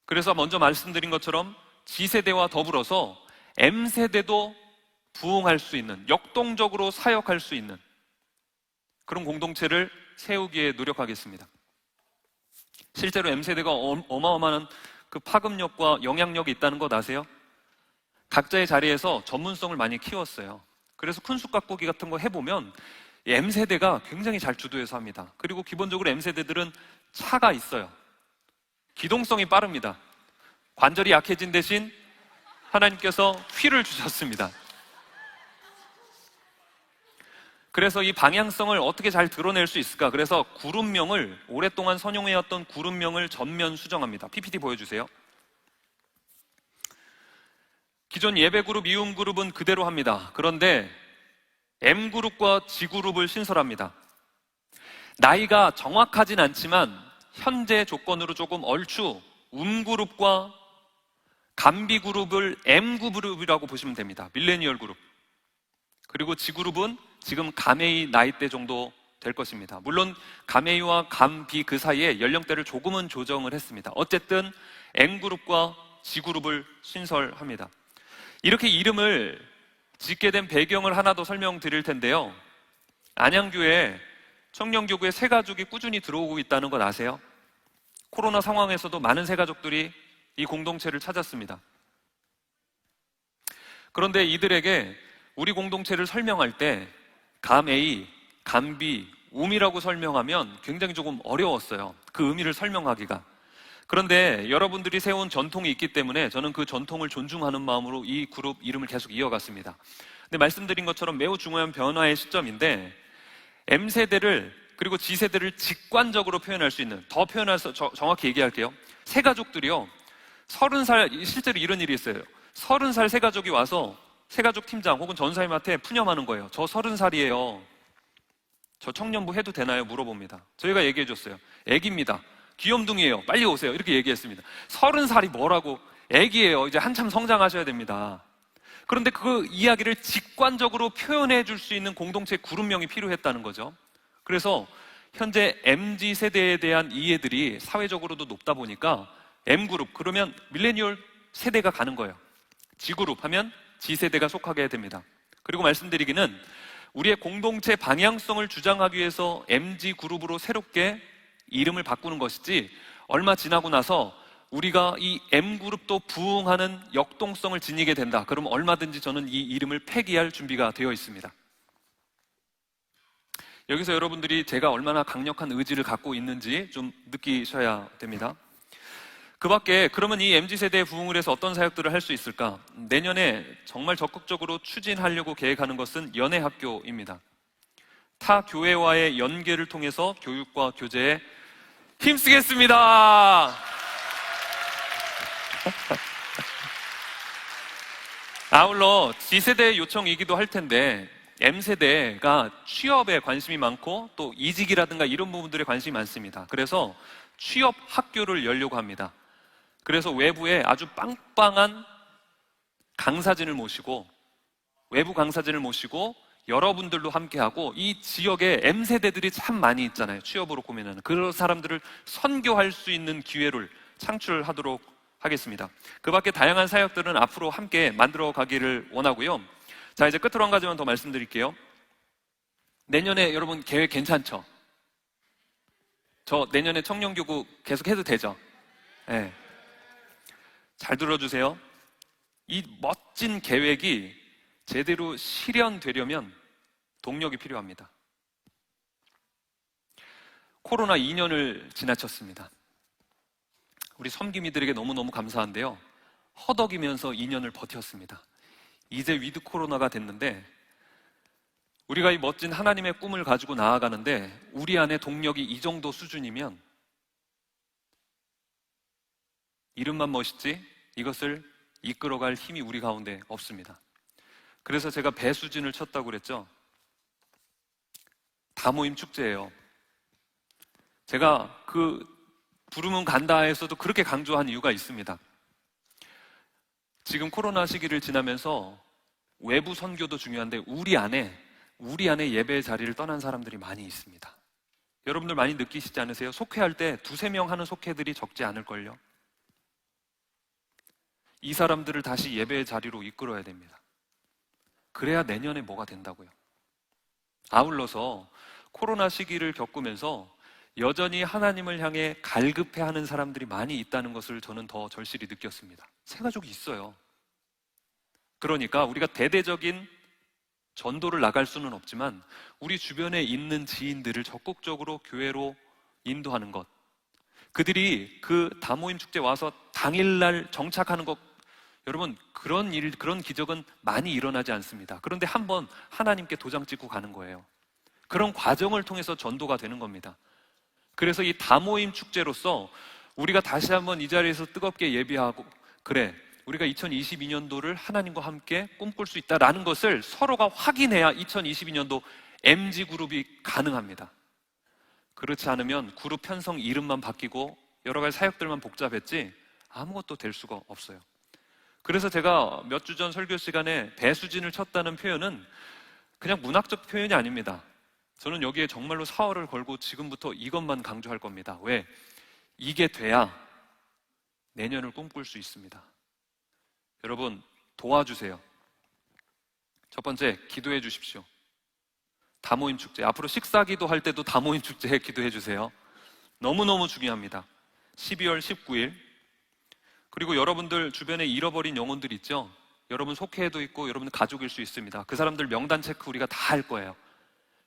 그래서 먼저 말씀드린 것처럼 G세대와 더불어서 M세대도 부흥할 수 있는, 역동적으로 사역할 수 있는 그런 공동체를 세우기에 노력하겠습니다. 실제로 M세대가 어마어마한 그 파급력과 영향력이 있다는 것 아세요? 각자의 자리에서 전문성을 많이 키웠어요. 그래서 큰 숲 가꾸기 같은 거 해보면 M세대가 굉장히 잘 주도해서 합니다. 그리고 기본적으로 M세대들은 차가 있어요. 기동성이 빠릅니다. 관절이 약해진 대신 하나님께서 휘를 주셨습니다. 그래서 이 방향성을 어떻게 잘 드러낼 수 있을까? 그래서 그룹명을 오랫동안 선용해왔던 그룹명을 전면 수정합니다. PPT 보여주세요. 기존 예배그룹, 이음그룹은 그대로 합니다. 그런데 M그룹과 G그룹을 신설합니다. 나이가 정확하진 않지만 현재 조건으로 조금 얼추 음그룹과 감비그룹을 M그룹이라고 보시면 됩니다. 밀레니얼 그룹. 그리고 G그룹은 지금 감A 나이대 정도 될 것입니다. 물론 감A와 감B 그 사이에 연령대를 조금은 조정을 했습니다. 어쨌든 M그룹과 G그룹을 신설합니다. 이렇게 이름을 짓게 된 배경을 하나 더 설명드릴 텐데요. 안양교회 청년교구에 새가족이 꾸준히 들어오고 있다는 것 아세요? 코로나 상황에서도 많은 새가족들이 이 공동체를 찾았습니다. 그런데 이들에게 우리 공동체를 설명할 때 감 A, 감 B, 음이라고 설명하면 굉장히 조금 어려웠어요. 그 의미를 설명하기가. 그런데 여러분들이 세운 전통이 있기 때문에 저는 그 전통을 존중하는 마음으로 이 그룹 이름을 계속 이어갔습니다. 근데 말씀드린 것처럼 매우 중요한 변화의 시점인데 M세대를 그리고 G세대를 직관적으로 표현할 수 있는, 더 표현해서 정확히 얘기할게요. 새가족들이요, 30살, 실제로 이런 일이 있어요. 30살 새가족이 와서 새가족 팀장 혹은 전사님한테 푸념하는 거예요. 저 30살이에요. 저 청년부 해도 되나요? 물어봅니다. 저희가 얘기해 줬어요. 애기입니다. 귀염둥이에요. 빨리 오세요. 이렇게 얘기했습니다. 30살이 뭐라고? 애기예요. 이제 한참 성장하셔야 됩니다. 그런데 그 이야기를 직관적으로 표현해 줄 수 있는 공동체 그룹명이 필요했다는 거죠. 그래서 현재 MZ 세대에 대한 이해들이 사회적으로도 높다 보니까 M그룹, 그러면 밀레니얼 세대가 가는 거예요. G그룹 하면 G세대가 속하게 됩니다. 그리고 말씀드리기는 우리의 공동체 방향성을 주장하기 위해서 MG그룹으로 새롭게 이름을 바꾸는 것이지 얼마 지나고 나서 우리가 이 M그룹도 부흥하는 역동성을 지니게 된다. 그럼 얼마든지 저는 이 이름을 폐기할 준비가 되어 있습니다. 여기서 여러분들이 제가 얼마나 강력한 의지를 갖고 있는지 좀 느끼셔야 됩니다. 그 밖에 그러면 이 MZ세대의 부흥을 해서 어떤 사역들을 할 수 있을까? 내년에 정말 적극적으로 추진하려고 계획하는 것은 연애학교입니다. 타 교회와의 연계를 통해서 교육과 교제에 힘쓰겠습니다. 아울러 G세대의 요청이기도 할 텐데 M세대가 취업에 관심이 많고 또 이직이라든가 이런 부분들에 관심이 많습니다. 그래서 취업 학교를 열려고 합니다. 그래서 외부에 아주 빵빵한 강사진을 모시고, 외부 강사진을 모시고 여러분들도 함께하고, 이 지역에 M세대들이 참 많이 있잖아요. 취업으로 고민하는 그런 사람들을 선교할 수 있는 기회를 창출하도록 하겠습니다. 그 밖에 다양한 사역들은 앞으로 함께 만들어 가기를 원하고요. 자, 이제 끝으로 한 가지만 더 말씀드릴게요. 내년에 여러분 계획 괜찮죠? 저 내년에 청년교구 계속 해도 되죠? 네. 잘 들어주세요. 이 멋진 계획이 제대로 실현되려면 동력이 필요합니다. 코로나 2년을 지나쳤습니다. 우리 섬김이들에게 너무너무 감사한데요. 허덕이면서 2년을 버텼습니다. 이제 위드 코로나가 됐는데 우리가 이 멋진 하나님의 꿈을 가지고 나아가는데 우리 안에 동력이 이 정도 수준이면 이름만 멋있지 이것을 이끌어갈 힘이 우리 가운데 없습니다. 그래서 제가 배수진을 쳤다고 그랬죠. 다모임 축제예요. 제가 그 부르면 간다에서도 그렇게 강조한 이유가 있습니다. 지금 코로나 시기를 지나면서 외부 선교도 중요한데 우리 안에 예배의 자리를 떠난 사람들이 많이 있습니다. 여러분들 많이 느끼시지 않으세요? 속회할 때 두세 명 하는 속회들이 적지 않을걸요? 이 사람들을 다시 예배의 자리로 이끌어야 됩니다. 그래야 내년에 뭐가 된다고요. 아울러서 코로나 시기를 겪으면서 여전히 하나님을 향해 갈급해하는 사람들이 많이 있다는 것을 저는 더 절실히 느꼈습니다. 새가족이 있어요. 그러니까 우리가 대대적인 전도를 나갈 수는 없지만 우리 주변에 있는 지인들을 적극적으로 교회로 인도하는 것, 그들이 그 다모임 축제 와서 당일날 정착하는 것, 여러분 그런 기적은 많이 일어나지 않습니다. 그런데 한번 하나님께 도장 찍고 가는 거예요. 그런 과정을 통해서 전도가 되는 겁니다. 그래서 이 다모임 축제로서 우리가 다시 한번 이 자리에서 뜨겁게 예비하고, 그래 우리가 2022년도를 하나님과 함께 꿈꿀 수 있다라는 것을 서로가 확인해야 2022년도 MG그룹이 가능합니다. 그렇지 않으면 그룹 편성 이름만 바뀌고 여러 가지 사역들만 복잡했지 아무것도 될 수가 없어요. 그래서 제가 몇 주 전 설교 시간에 배수진을 쳤다는 표현은 그냥 문학적 표현이 아닙니다. 저는 여기에 정말로 사활을 걸고 지금부터 이것만 강조할 겁니다. 왜? 이게 돼야 내년을 꿈꿀 수 있습니다. 여러분 도와주세요. 첫 번째, 기도해 주십시오. 다모임 축제, 앞으로 식사기도 할 때도 다모임 축제에 기도해 주세요. 너무너무 중요합니다. 12월 19일, 그리고 여러분들 주변에 잃어버린 영혼들 있죠? 여러분 속회에도 있고 여러분 가족일 수 있습니다. 그 사람들 명단 체크 우리가 다 할 거예요.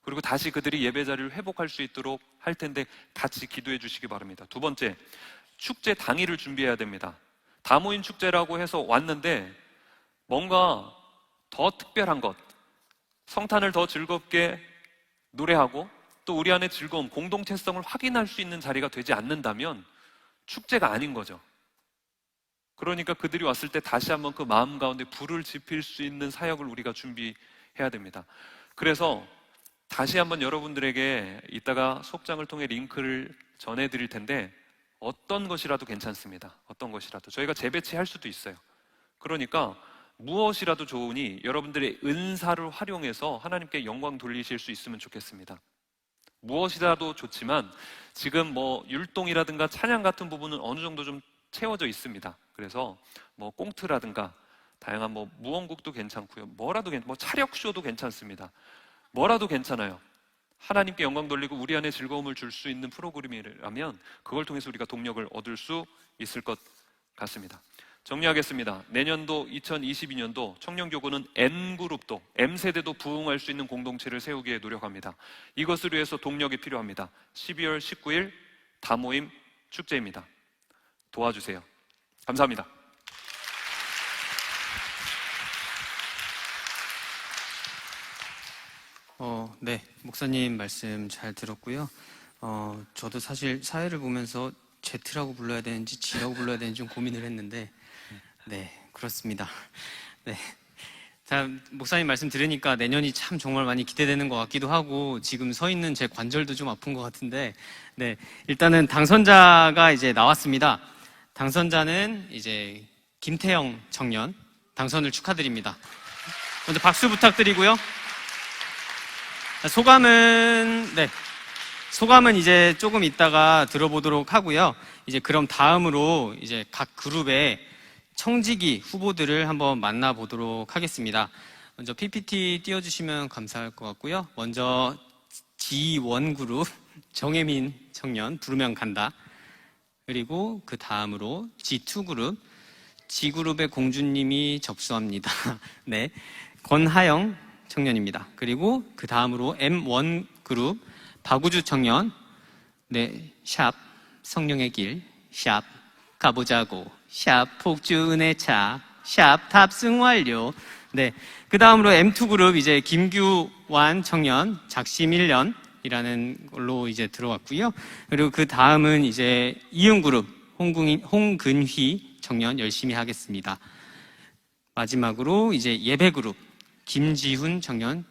그리고 다시 그들이 예배 자리를 회복할 수 있도록 할 텐데 같이 기도해 주시기 바랍니다. 두 번째, 축제 당일을 준비해야 됩니다. 다모임 축제라고 해서 왔는데 뭔가 더 특별한 것, 성탄을 더 즐겁게 노래하고 또 우리 안의 즐거움, 공동체성을 확인할 수 있는 자리가 되지 않는다면 축제가 아닌 거죠. 그러니까 그들이 왔을 때 다시 한번 그 마음 가운데 불을 지필 수 있는 사역을 우리가 준비해야 됩니다. 그래서 다시 한번 여러분들에게 이따가 속장을 통해 링크를 전해드릴 텐데 어떤 것이라도 괜찮습니다. 어떤 것이라도 저희가 재배치할 수도 있어요. 그러니까 무엇이라도 좋으니 여러분들의 은사를 활용해서 하나님께 영광 돌리실 수 있으면 좋겠습니다. 무엇이라도 좋지만 지금 뭐 율동이라든가 찬양 같은 부분은 어느 정도 좀 채워져 있습니다. 그래서 뭐 꽁트라든가 다양한 뭐 무언국도 괜찮고요. 뭐라도 뭐 차력쇼도 괜찮습니다. 뭐라도 괜찮아요. 하나님께 영광 돌리고 우리 안에 즐거움을 줄 수 있는 프로그램이라면 그걸 통해서 우리가 동력을 얻을 수 있을 것 같습니다. 정리하겠습니다. 내년도 2022년도 청년교구는 N그룹도 M세대도 부흥할 수 있는 공동체를 세우기에 노력합니다. 이것을 위해서 동력이 필요합니다. 12월 19일 다모임 축제입니다. 도와주세요. 감사합니다. 네, 목사님 말씀 잘 들었고요. 저도 사실 사회를 보면서 Z라고 불러야 되는지 G라고 불러야 되는지 좀 고민을 했는데, 네, 그렇습니다. 네. 자, 목사님 말씀 들으니까 내년이 참 정말 많이 기대되는 것 같기도 하고, 지금 서 있는 제 관절도 좀 아픈 것 같은데, 네, 일단은 당선자가 이제 나왔습니다. 당선자는 이제 김태형 청년 당선을 축하드립니다. 먼저 박수 부탁드리고요. 소감은 이제 조금 있다가 들어보도록 하고요. 이제 그럼 다음으로 이제 각 그룹의 청지기 후보들을 한번 만나보도록 하겠습니다. 먼저 PPT 띄워주시면 감사할 것 같고요. 먼저 G1 그룹 정혜민 청년 부르면 간다. 그리고 그 다음으로 G2 그룹 G그룹의 공주님이 접수합니다. 네, 권하영 청년입니다. 그리고 그 다음으로 M1 그룹 박우주 청년, 네, 샵 성령의 길, 샵 가보자고, 샵 폭주 은혜차, 샵 탑승 완료. 네, 그 다음으로 M2 그룹 이제 김규완 청년 작심 1년이라는 걸로 이제 들어왔고요. 그리고 그 다음은 이제 이응 그룹 홍근휘 청년 열심히 하겠습니다. 마지막으로 이제 예배 그룹 김지훈 청년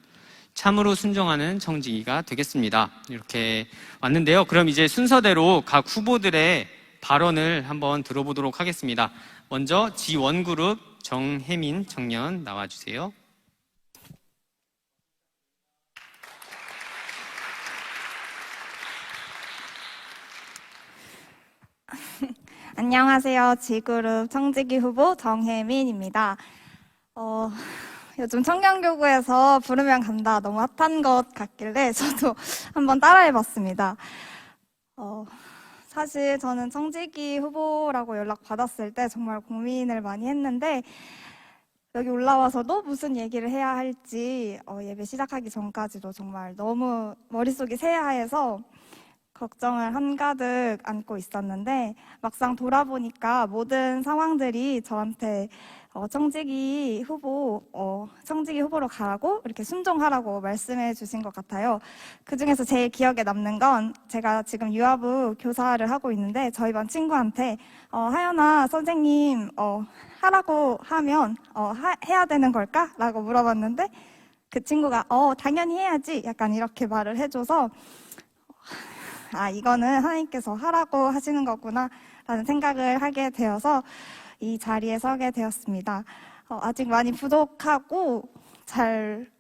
참으로 순종하는 청지기가 되겠습니다. 이렇게 왔는데요. 그럼 이제 순서대로 각 후보들의 발언을 한번 들어보도록 하겠습니다. 먼저 G1 그룹 정혜민 청년 나와주세요. 안녕하세요. G그룹 청지기 후보 정혜민입니다. 요즘 청년교구에서 부르면 간다 너무 핫한 것 같길래 저도 한번 따라해봤습니다. 사실 저는 청지기 후보라고 연락받았을 때 정말 고민을 많이 했는데 여기 올라와서도 무슨 얘기를 해야 할지 예배 시작하기 전까지도 정말 너무 머릿속이 새하얘서 걱정을 한가득 안고 있었는데 막상 돌아보니까 모든 상황들이 저한테 청지기 후보로 가라고 이렇게 순종하라고 말씀해 주신 것 같아요. 그 중에서 제일 기억에 남는 건 제가 지금 유아부 교사를 하고 있는데 저희 반 친구한테 하연아 선생님 하라고 하면 해야 되는 걸까? 라고 물어봤는데 그 친구가 당연히 해야지 약간 이렇게 말을 해줘서 이거는 하나님께서 하라고 하시는 거구나 라는 생각을 하게 되어서 이 자리에 서게 되었습니다. 아직 많이 부족하고 잘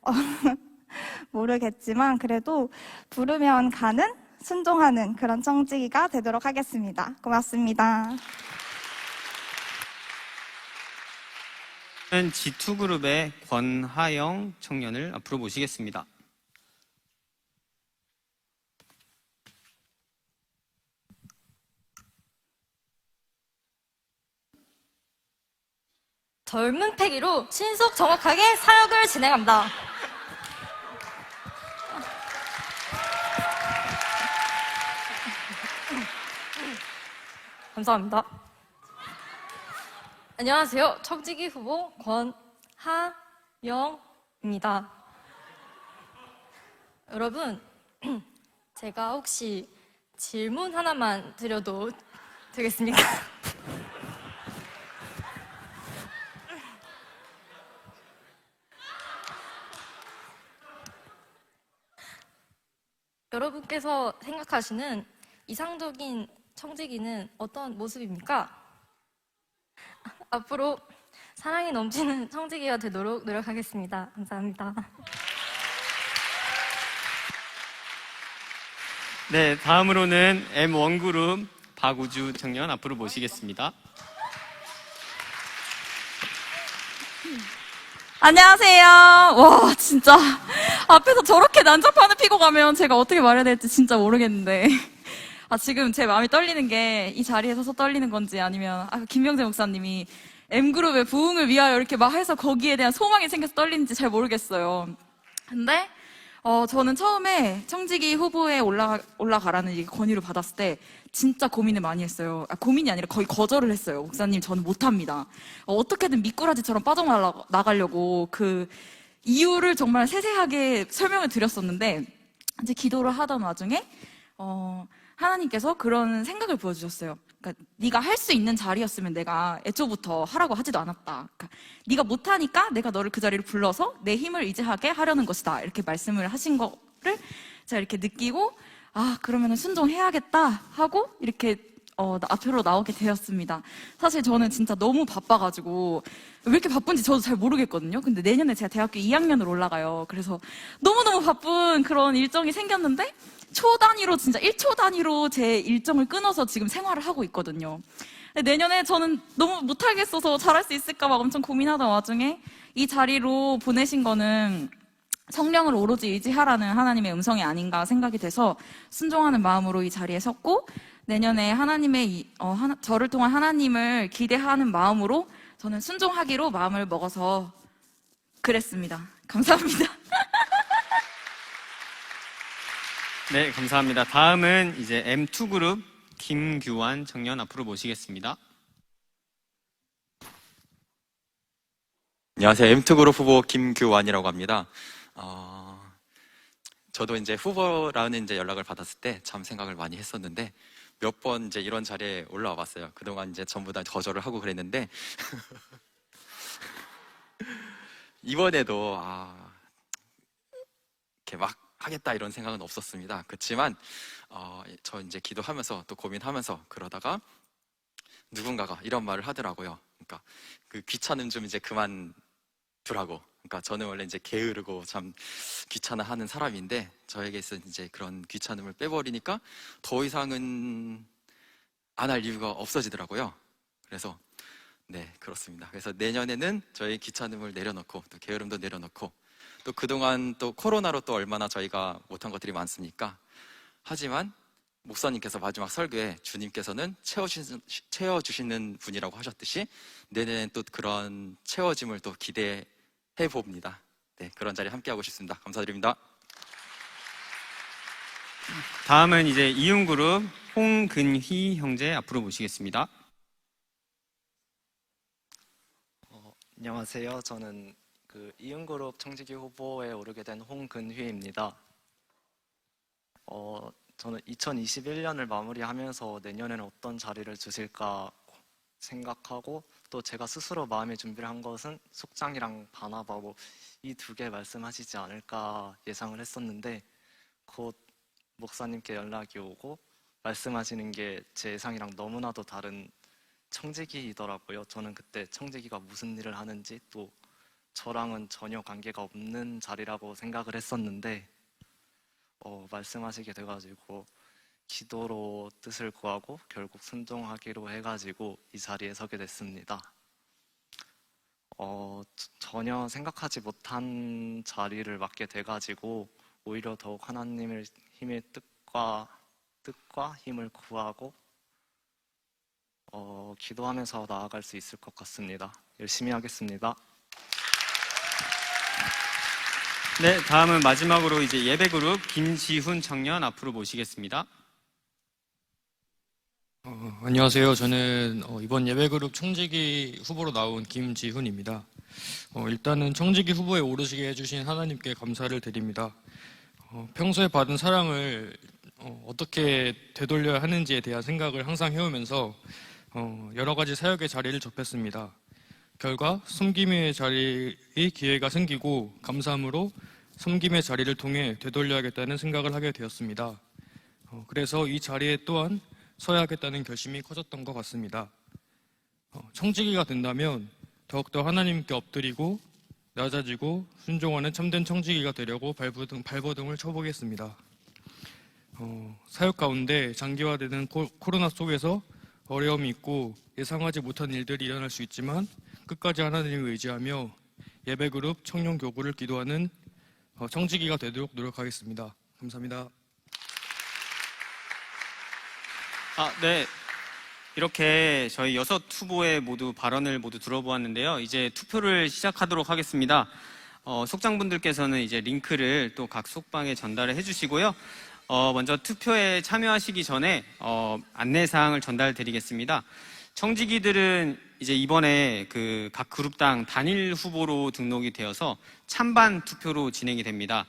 모르겠지만 그래도 부르면 가는, 순종하는 그런 청지기가 되도록 하겠습니다. 고맙습니다. G2 그룹의 권하영 청년을 앞으로 모시겠습니다. 젊은 패기로 신속 정확하게 사역을 진행합니다. 감사합니다. 안녕하세요. 청지기 후보 권하영입니다. 여러분, 제가 혹시 질문 하나만 드려도 되겠습니까? 여러분께서 생각하시는 이상적인 청지기는 어떤 모습입니까? 앞으로 사랑이 넘치는 청지기가 되도록 노력하겠습니다. 감사합니다. 네, 다음으로는 M1 그룹 박우주 청년 앞으로 모시겠습니다. 안녕하세요. 와, 진짜 앞에서 저렇게 난장판을 피고 가면 제가 어떻게 말해야 될지 진짜 모르겠는데 지금 제 마음이 떨리는 게 이 자리에 서서 떨리는 건지 아니면 김명재 목사님이 M그룹의 부흥을 위하여 이렇게 막 해서 거기에 대한 소망이 생겨서 떨리는지 잘 모르겠어요. 근데 저는 처음에 청지기 후보에 올라가라는 이 건의를 받았을 때 진짜 고민을 많이 했어요. 고민이 아니라 거의 거절을 했어요. 목사님, 저는 못합니다. 어떻게든 미꾸라지처럼 빠져나가려고 그 이유를 정말 세세하게 설명을 드렸었는데 이제 기도를 하던 와중에 하나님께서 그런 생각을 보여주셨어요. 그러니까 네가 할 수 있는 자리였으면 내가 애초부터 하라고 하지도 않았다. 그러니까 네가 못하니까 내가 너를 그 자리를 불러서 내 힘을 의지하게 하려는 것이다. 이렇게 말씀을 하신 거를 제가 이렇게 느끼고 그러면 순종해야겠다 하고 이렇게 앞으로 나오게 되었습니다. 사실 저는 진짜 너무 바빠가지고 왜 이렇게 바쁜지 저도 잘 모르겠거든요. 근데 내년에 제가 대학교 2학년으로 올라가요. 그래서 너무너무 바쁜 그런 일정이 생겼는데 초 단위로 진짜 1초 단위로 제 일정을 끊어서 지금 생활을 하고 있거든요. 근데 내년에 저는 너무 못하겠어서 잘할 수 있을까 막 엄청 고민하던 와중에 이 자리로 보내신 거는 성령을 오로지 의지하라는 하나님의 음성이 아닌가 생각이 돼서 순종하는 마음으로 이 자리에 섰고, 내년에 저를 통한 하나님을 기대하는 마음으로 저는 순종하기로 마음을 먹어서 그랬습니다. 감사합니다. 네, 감사합니다. 다음은 이제 M2 그룹 김규환 청년 앞으로 모시겠습니다. 안녕하세요. M2 그룹 후보 김규환이라고 합니다. 저도 이제 후보라는 이제 연락을 받았을 때 참 생각을 많이 했었는데 몇 번 이제 이런 자리에 올라와 봤어요. 그동안 이제 전부 다 거절을 하고 그랬는데 이번에도 이렇게 막 하겠다 이런 생각은 없었습니다. 그렇지만 저 이제 기도하면서 또 고민하면서 그러다가 누군가가 이런 말을 하더라고요. 그러니까 그 귀찮음 좀 이제 그만 두라고. 그러니까 저는 원래 이제 게으르고 참 귀찮아하는 사람인데 저에게서 이제 그런 귀찮음을 빼버리니까 더 이상은 안 할 이유가 없어지더라고요. 그래서 네, 그렇습니다. 그래서 내년에는 저희 귀찮음을 내려놓고 또 게으름도 내려놓고 또 그동안 또 코로나로 또 얼마나 저희가 못한 것들이 많습니까? 하지만 목사님께서 마지막 설교에 주님께서는 채워주시는 분이라고 하셨듯이 내년엔 또 그런 채워짐을 또 기대해 봅니다. 네, 그런 자리에 함께하고 싶습니다. 감사드립니다. 다음은 이제 이윤그룹 홍근휘 형제 앞으로 모시겠습니다. 안녕하세요. 저는 이윤그룹 청지기 후보에 오르게 된 홍근휘입니다. 저는 2021년을 마무리하면서 내년에는 어떤 자리를 주실까 생각하고 또 제가 스스로 마음의 준비를 한 것은 속장이랑 반합하고 이 두 개 말씀하시지 않을까 예상을 했었는데 곧 목사님께 연락이 오고 말씀하시는 게 제 예상이랑 너무나도 다른 청지기이더라고요. 저는 그때 청지기가 무슨 일을 하는지 또 저랑은 전혀 관계가 없는 자리라고 생각을 했었는데 말씀하시게 돼가지고 기도로 뜻을 구하고 결국 순종하기로 해가지고 이 자리에 서게 됐습니다. 전혀 생각하지 못한 자리를 맡게 돼가지고 오히려 더욱 하나님의 힘의 뜻과 힘을 구하고 기도하면서 나아갈 수 있을 것 같습니다. 열심히 하겠습니다. 네, 다음은 마지막으로 이제 예배그룹 김지훈 청년 앞으로 모시겠습니다. 안녕하세요. 저는 이번 예배그룹 청지기 후보로 나온 김지훈입니다. 일단은 청지기 후보에 오르시게 해주신 하나님께 감사를 드립니다. 평소에 받은 사랑을 어떻게 되돌려야 하는지에 대한 생각을 항상 해오면서 여러 가지 사역의 자리를 접했습니다. 결과 섬김의 자리의 기회가 생기고 감사함으로 섬김의 자리를 통해 되돌려야겠다는 생각을 하게 되었습니다. 그래서 이 자리에 또한 서야 하겠다는 결심이 커졌던 것 같습니다. 청지기가 된다면 더욱더 하나님께 엎드리고 낮아지고 순종하는 참된 청지기가 되려고 발버둥을 쳐보겠습니다. 사역 가운데 장기화되는 코로나 속에서 어려움이 있고 예상하지 못한 일들이 일어날 수 있지만 끝까지 하나님을 의지하며 예배그룹 청년교구를 기도하는 청지기가 되도록 노력하겠습니다. 감사합니다. 네. 이렇게 저희 6 후보의 발언을 모두 들어보았는데요. 이제 투표를 시작하도록 하겠습니다. 속장분들께서는 이제 링크를 또 각 속방에 전달을 해주시고요. 먼저 투표에 참여하시기 전에 안내사항을 전달드리겠습니다. 청지기들은 이제 이번에 그 각 그룹당 단일 후보로 등록이 되어서 찬반 투표로 진행이 됩니다.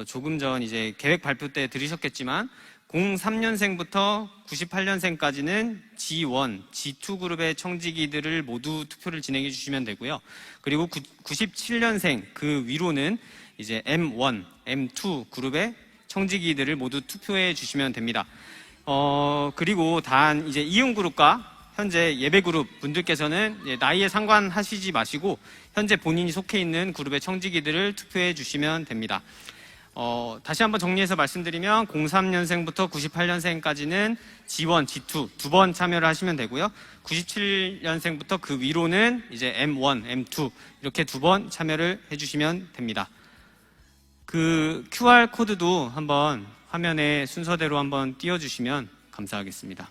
조금 전 이제 계획 발표 때 들으셨겠지만 03년생부터 98년생까지는 G1, G2 그룹의 청지기들을 모두 투표를 진행해 주시면 되고요. 그리고 97년생 그 위로는 이제 M1, M2 그룹의 청지기들을 모두 투표해 주시면 됩니다. 그리고 단 이제 이윤그룹과 현재 예배그룹 분들께서는 나이에 상관하시지 마시고 현재 본인이 속해 있는 그룹의 청지기들을 투표해 주시면 됩니다. 다시 한번 정리해서 말씀드리면 03년생부터 98년생까지는 G1, G2 두 번 참여를 하시면 되고요. 97년생부터 그 위로는 이제 M1, M2 이렇게 두 번 참여를 해주시면 됩니다. 그 QR 코드도 한번 화면에 순서대로 한번 띄워주시면 감사하겠습니다.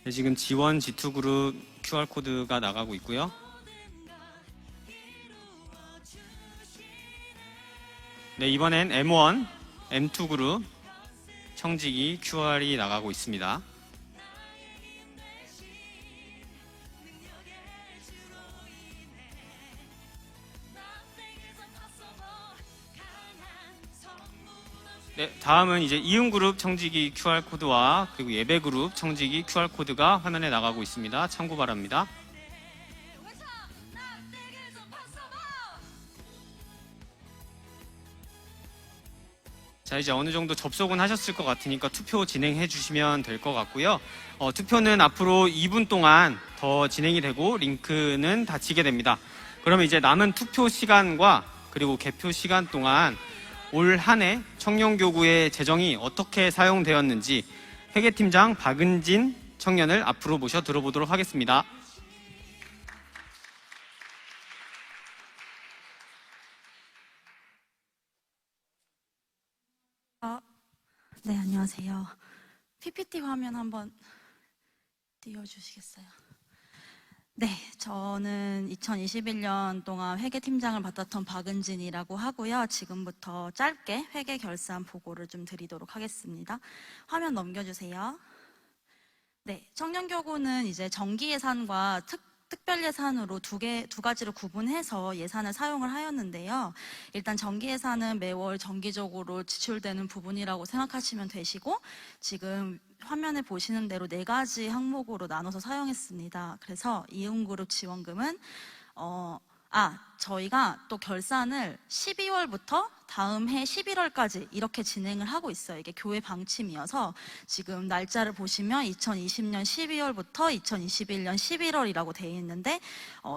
네, 지금 지원 G2그룹 QR 코드가 나가고 있고요. 네, 이번엔 M1, M2 그룹 청지기 QR이 나가고 있습니다. 네, 다음은 이제 이음그룹 청지기 QR코드와 그리고 예배그룹 청지기 QR코드가 화면에 나가고 있습니다. 참고 바랍니다. 자, 이제 어느 정도 접속은 하셨을 것 같으니까 투표 진행해 주시면 될 것 같고요. 투표는 앞으로 2분 동안 더 진행이 되고 링크는 닫히게 됩니다. 그러면 이제 남은 투표 시간과 그리고 개표 시간 동안 올 한 해 청년교구의 재정이 어떻게 사용되었는지 회계팀장 박은진 청년을 앞으로 모셔 들어보도록 하겠습니다. 네, 안녕하세요. PPT 화면 한번 띄워주시겠어요? 네, 저는 2021년 동안 회계팀장을 맡았던 박은진이라고 하고요. 지금부터 짧게 회계 결산 보고를 좀 드리도록 하겠습니다. 화면 넘겨주세요. 네, 청년교구는 이제 정기예산과 특별예산으로 두 가지로 구분해서 예산을 사용을 하였는데요. 일단 정기예산은 매월 정기적으로 지출되는 부분이라고 생각하시면 되시고, 지금 화면에 보시는 대로 4가지 항목으로 나눠서 사용했습니다. 그래서 이음그룹 지원금은 저희가 또 결산을 12월부터 다음 해 11월까지 이렇게 진행을 하고 있어요. 이게 교회 방침이어서 지금 날짜를 보시면 2020년 12월부터 2021년 11월이라고 되어 있는데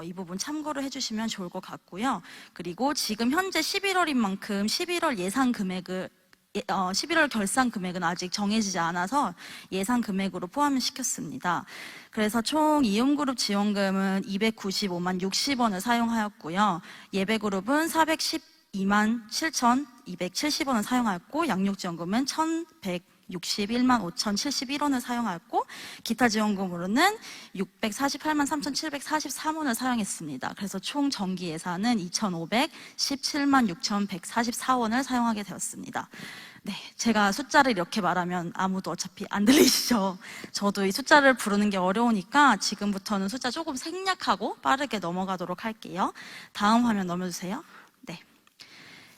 이 부분 참고를 해주시면 좋을 것 같고요. 그리고 지금 현재 11월인 만큼 11월 예산 금액을 11월 결산 금액은 아직 정해지지 않아서 예산 금액으로 포함을 시켰습니다. 그래서 총 이음그룹 지원금은 295만 60원을 사용하였고요. 예배그룹은 412만 7,270원을 사용하였고, 양육지원금은 1,161만 5,071원을 사용하였고, 기타 지원금으로는 648만 3,743원을 사용했습니다. 그래서 총 정기 예산은 2,517만 6,144원을 사용하게 되었습니다. 네, 제가 숫자를 이렇게 말하면 아무도 어차피 안 들리시죠? 저도 이 숫자를 부르는 게 어려우니까 지금부터는 숫자 조금 생략하고 빠르게 넘어가도록 할게요. 다음 화면 넘겨주세요. 네.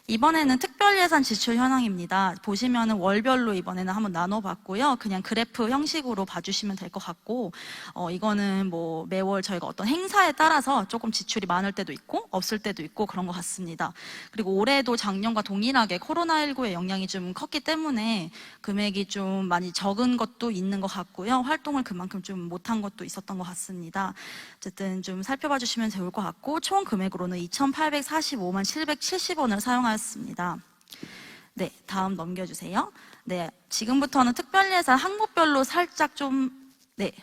이번에는 특별예산 지출 현황입니다. 보시면은 월별로 이번에는 한번 나눠봤고요. 그냥 그래프 형식으로 봐주시면 될 것 같고, 이거는 뭐 매월 저희가 어떤 행사에 따라서 조금 지출이 많을 때도 있고 없을 때도 있고 그런 것 같습니다. 그리고 올해도 작년과 동일하게 코로나19의 영향이 좀 컸기 때문에 금액이 좀 많이 적은 것도 있는 것 같고요. 활동을 그만큼 좀 못한 것도 있었던 것 같습니다. 어쨌든 좀 살펴봐 주시면 좋을 것 같고, 총 금액으로는 2,845만 770원을 사용하였습니다. 네, 다음 넘겨주세요. 네, 지금부터는 특별예산 항목별로 살짝 좀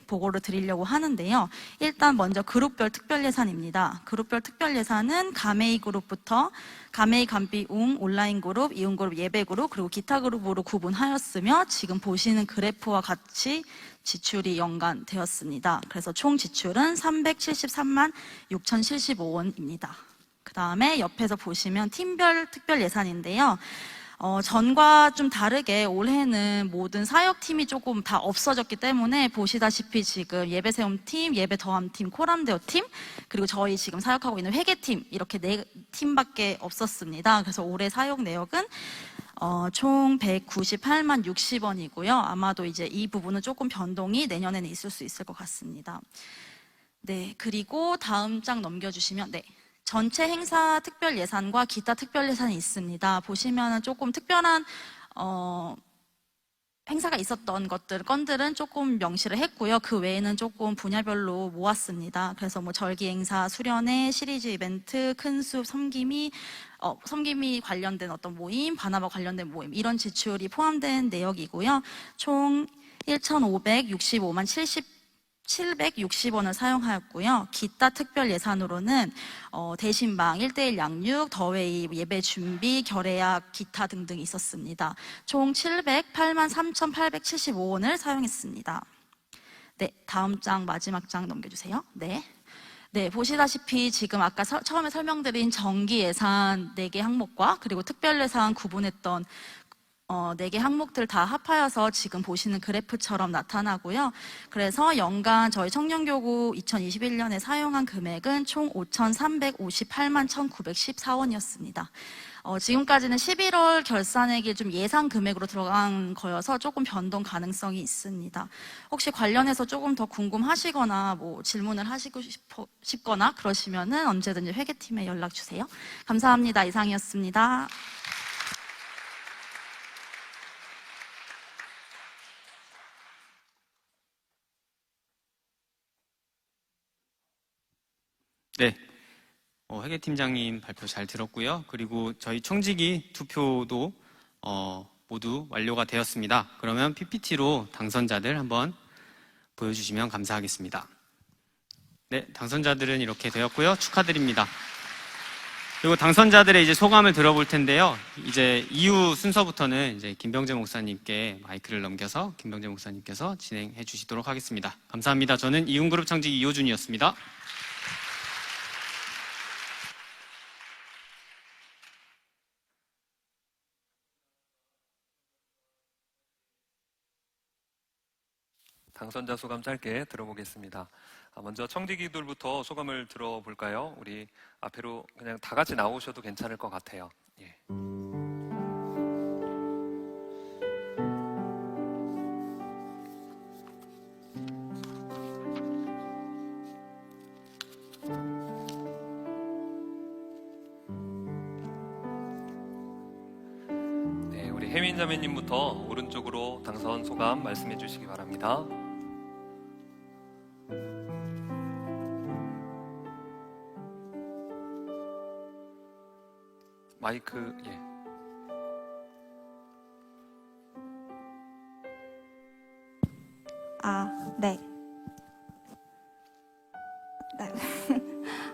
보고를 드리려고 하는데요. 일단 먼저 그룹별 특별예산입니다. 그룹별 특별예산은 가메이 그룹부터 가메이, 감비, 온라인 그룹, 이온 그룹, 예배 그룹, 그리고 기타 그룹으로 구분하였으며, 지금 보시는 그래프와 같이 지출이 연관되었습니다. 그래서 총 지출은 373만 6,075원입니다. 그 다음에 옆에서 보시면 팀별 특별 예산인데요. 전과 좀 다르게 올해는 모든 사역팀이 조금 다 없어졌기 때문에 보시다시피 지금 예배세움팀, 예배더함팀, 코람데오팀, 그리고 저희 지금 사역하고 있는 회계팀, 이렇게 4팀밖에 없었습니다. 그래서 올해 사역 내역은 총 198만 60원이고요. 아마도 이제 이 부분은 조금 변동이 내년에는 있을 수 있을 것 같습니다. 네, 그리고 다음 장 넘겨주시면, 전체 행사 특별 예산과 기타 특별 예산이 있습니다. 보시면은 조금 특별한 행사가 있었던 건들은 조금 명시를 했고요. 그 외에는 조금 분야별로 모았습니다. 그래서 뭐 절기 행사, 수련회, 시리즈 이벤트, 큰숲, 섬김이 관련된 어떤 모임, 바나바 관련된 모임, 이런 지출이 포함된 내역이고요. 총 1,565만 760원을 사용하였고요. 기타 특별 예산으로는 대신방, 1:1 양육, 더웨이, 예배 준비, 결례약, 기타 등등 있었습니다. 총 708만 3,875원을 사용했습니다. 네, 다음 장 마지막 장 넘겨주세요. 네. 네, 보시다시피 지금 아까 처음에 설명드린 정기 예산 4개 항목과 그리고 특별 예산 구분했던 4개 항목들 다 합하여서 지금 보시는 그래프처럼 나타나고요. 그래서 연간 저희 청년교구 2021년에 사용한 금액은 총 5,358만 1,914원이었습니다. 지금까지는 11월 결산액이 좀 예상 금액으로 들어간 거여서 조금 변동 가능성이 있습니다. 혹시 관련해서 조금 더 궁금하시거나 뭐 질문을 하시고 싶거나 그러시면은 언제든지 회계팀에 연락 주세요. 감사합니다. 이상이었습니다. 네. 회계팀장님 발표 잘 들었고요. 그리고 저희 청지기 투표도 모두 완료가 되었습니다. 그러면 PPT로 당선자들 한번 보여주시면 감사하겠습니다. 네, 당선자들은 이렇게 되었고요. 축하드립니다. 그리고 당선자들의 이제 소감을 들어볼 텐데요. 이제 이후 순서부터는 이제 김병재 목사님께 마이크를 넘겨서 김병재 목사님께서 진행해 주시도록 하겠습니다. 감사합니다. 저는 이훈그룹 청지기 이호준이었습니다. 당선자 소감 짧게 들어보겠습니다. 먼저 청지기들부터 소감을 들어볼까요? 우리 앞으로 그냥 다 같이 나오셔도 괜찮을 것 같아요. 예. 네, 우리 혜민 자매님부터 오른쪽으로 당선 소감 말씀해 주시기 바랍니다. 마이크, 예. 네.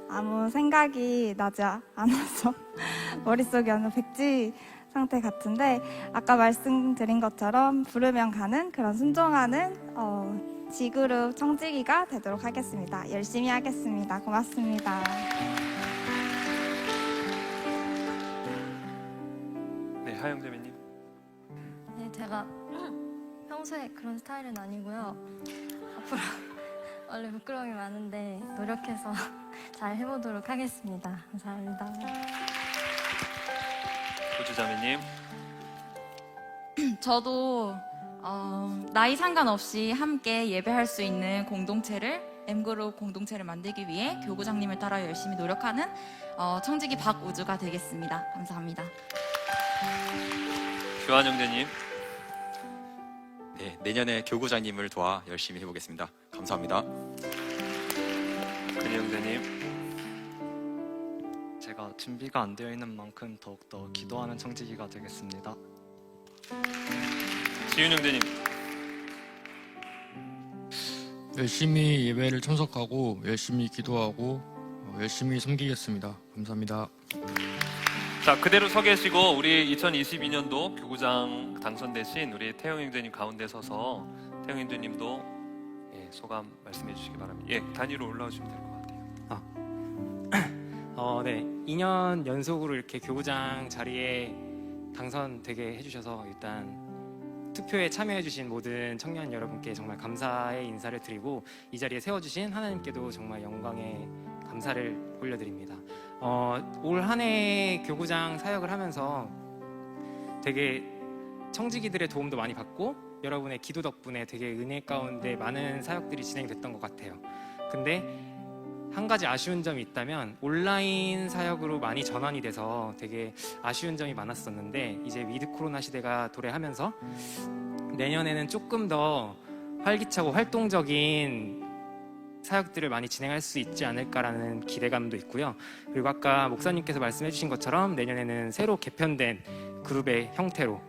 아무 생각이 나지 않아서 머릿속이 어느 백지 상태 같은데 아까 말씀드린 것처럼 부르면 가는 그런 순종하는 G그룹 청지기가 되도록 하겠습니다. 열심히 하겠습니다. 고맙습니다. 네, 하영재민님. 네, 제가 평소에 그런 스타일은 아니고요. 앞으로 원래 부끄러움이 많은데 노력해서 잘 해보도록 하겠습니다. 감사합니다. 고주자매님. 저도 나이 상관없이 함께 예배할 수 있는 공동체를 M그룹 공동체를 만들기 위해 교구장님을 따라 열심히 노력하는 청지기 박우주가 되겠습니다. 감사합니다. 교환 형제님. 네, 내년에 교구장님을 도와 열심히 해보겠습니다. 감사합니다. 근희 형제님. 제가 준비가 안 되어 있는 만큼 더욱더 기도하는 청지기가 되겠습니다. 지윤 형제님. 열심히 예배를 참석하고 열심히 기도하고 열심히 섬기겠습니다. 감사합니다. 자, 그대로 서 계시고 우리 2022년도 교구장 당선되신 우리 태영 형제님 가운데 서서 태영 형제님도 소감 말씀해 주시기 바랍니다. 예, 단위로 올라오시면 될 것 같아요. 네, 2년 연속으로 이렇게 교구장 자리에 당선되게 해주셔서 일단 투표에 참여해주신 모든 청년 여러분께 정말 감사의 인사를 드리고 이 자리에 세워주신 하나님께도 정말 영광의 감사를 올려드립니다. 올 한 해 교구장 사역을 하면서 되게 청지기들의 도움도 많이 받고 여러분의 기도 덕분에 되게 은혜 가운데 많은 사역들이 진행됐던 것 같아요. 근데 한 가지 아쉬운 점이 있다면 온라인 사역으로 많이 전환이 돼서 되게 아쉬운 점이 많았었는데 이제 위드 코로나 시대가 도래하면서 내년에는 조금 더 활기차고 활동적인 사역들을 많이 진행할 수 있지 않을까라는 기대감도 있고요. 그리고 아까 목사님께서 말씀해 주신 것처럼 내년에는 새로 개편된 그룹의 형태로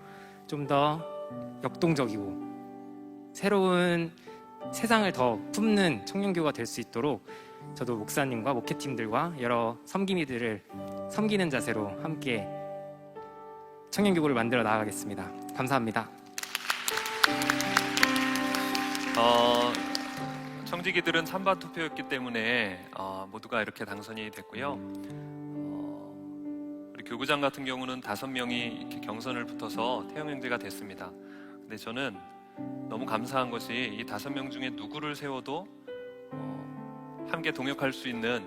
좀 더 역동적이고 새로운 세상을 더 품는 청년교가 될 수 있도록 저도 목사님과 목회팀들과 여러 섬김이들을 섬기는 자세로 함께 청년교구를 만들어 나아가겠습니다. 감사합니다. 청지기들은 찬반 투표였기 때문에 모두가 이렇게 당선이 됐고요. 우리 교구장 같은 경우는 5명이 이렇게 경선을 붙어서 태영 형제가 됐습니다. 근데 저는 너무 감사한 것이 이 5명 중에 누구를 세워도 함께 동역할 수 있는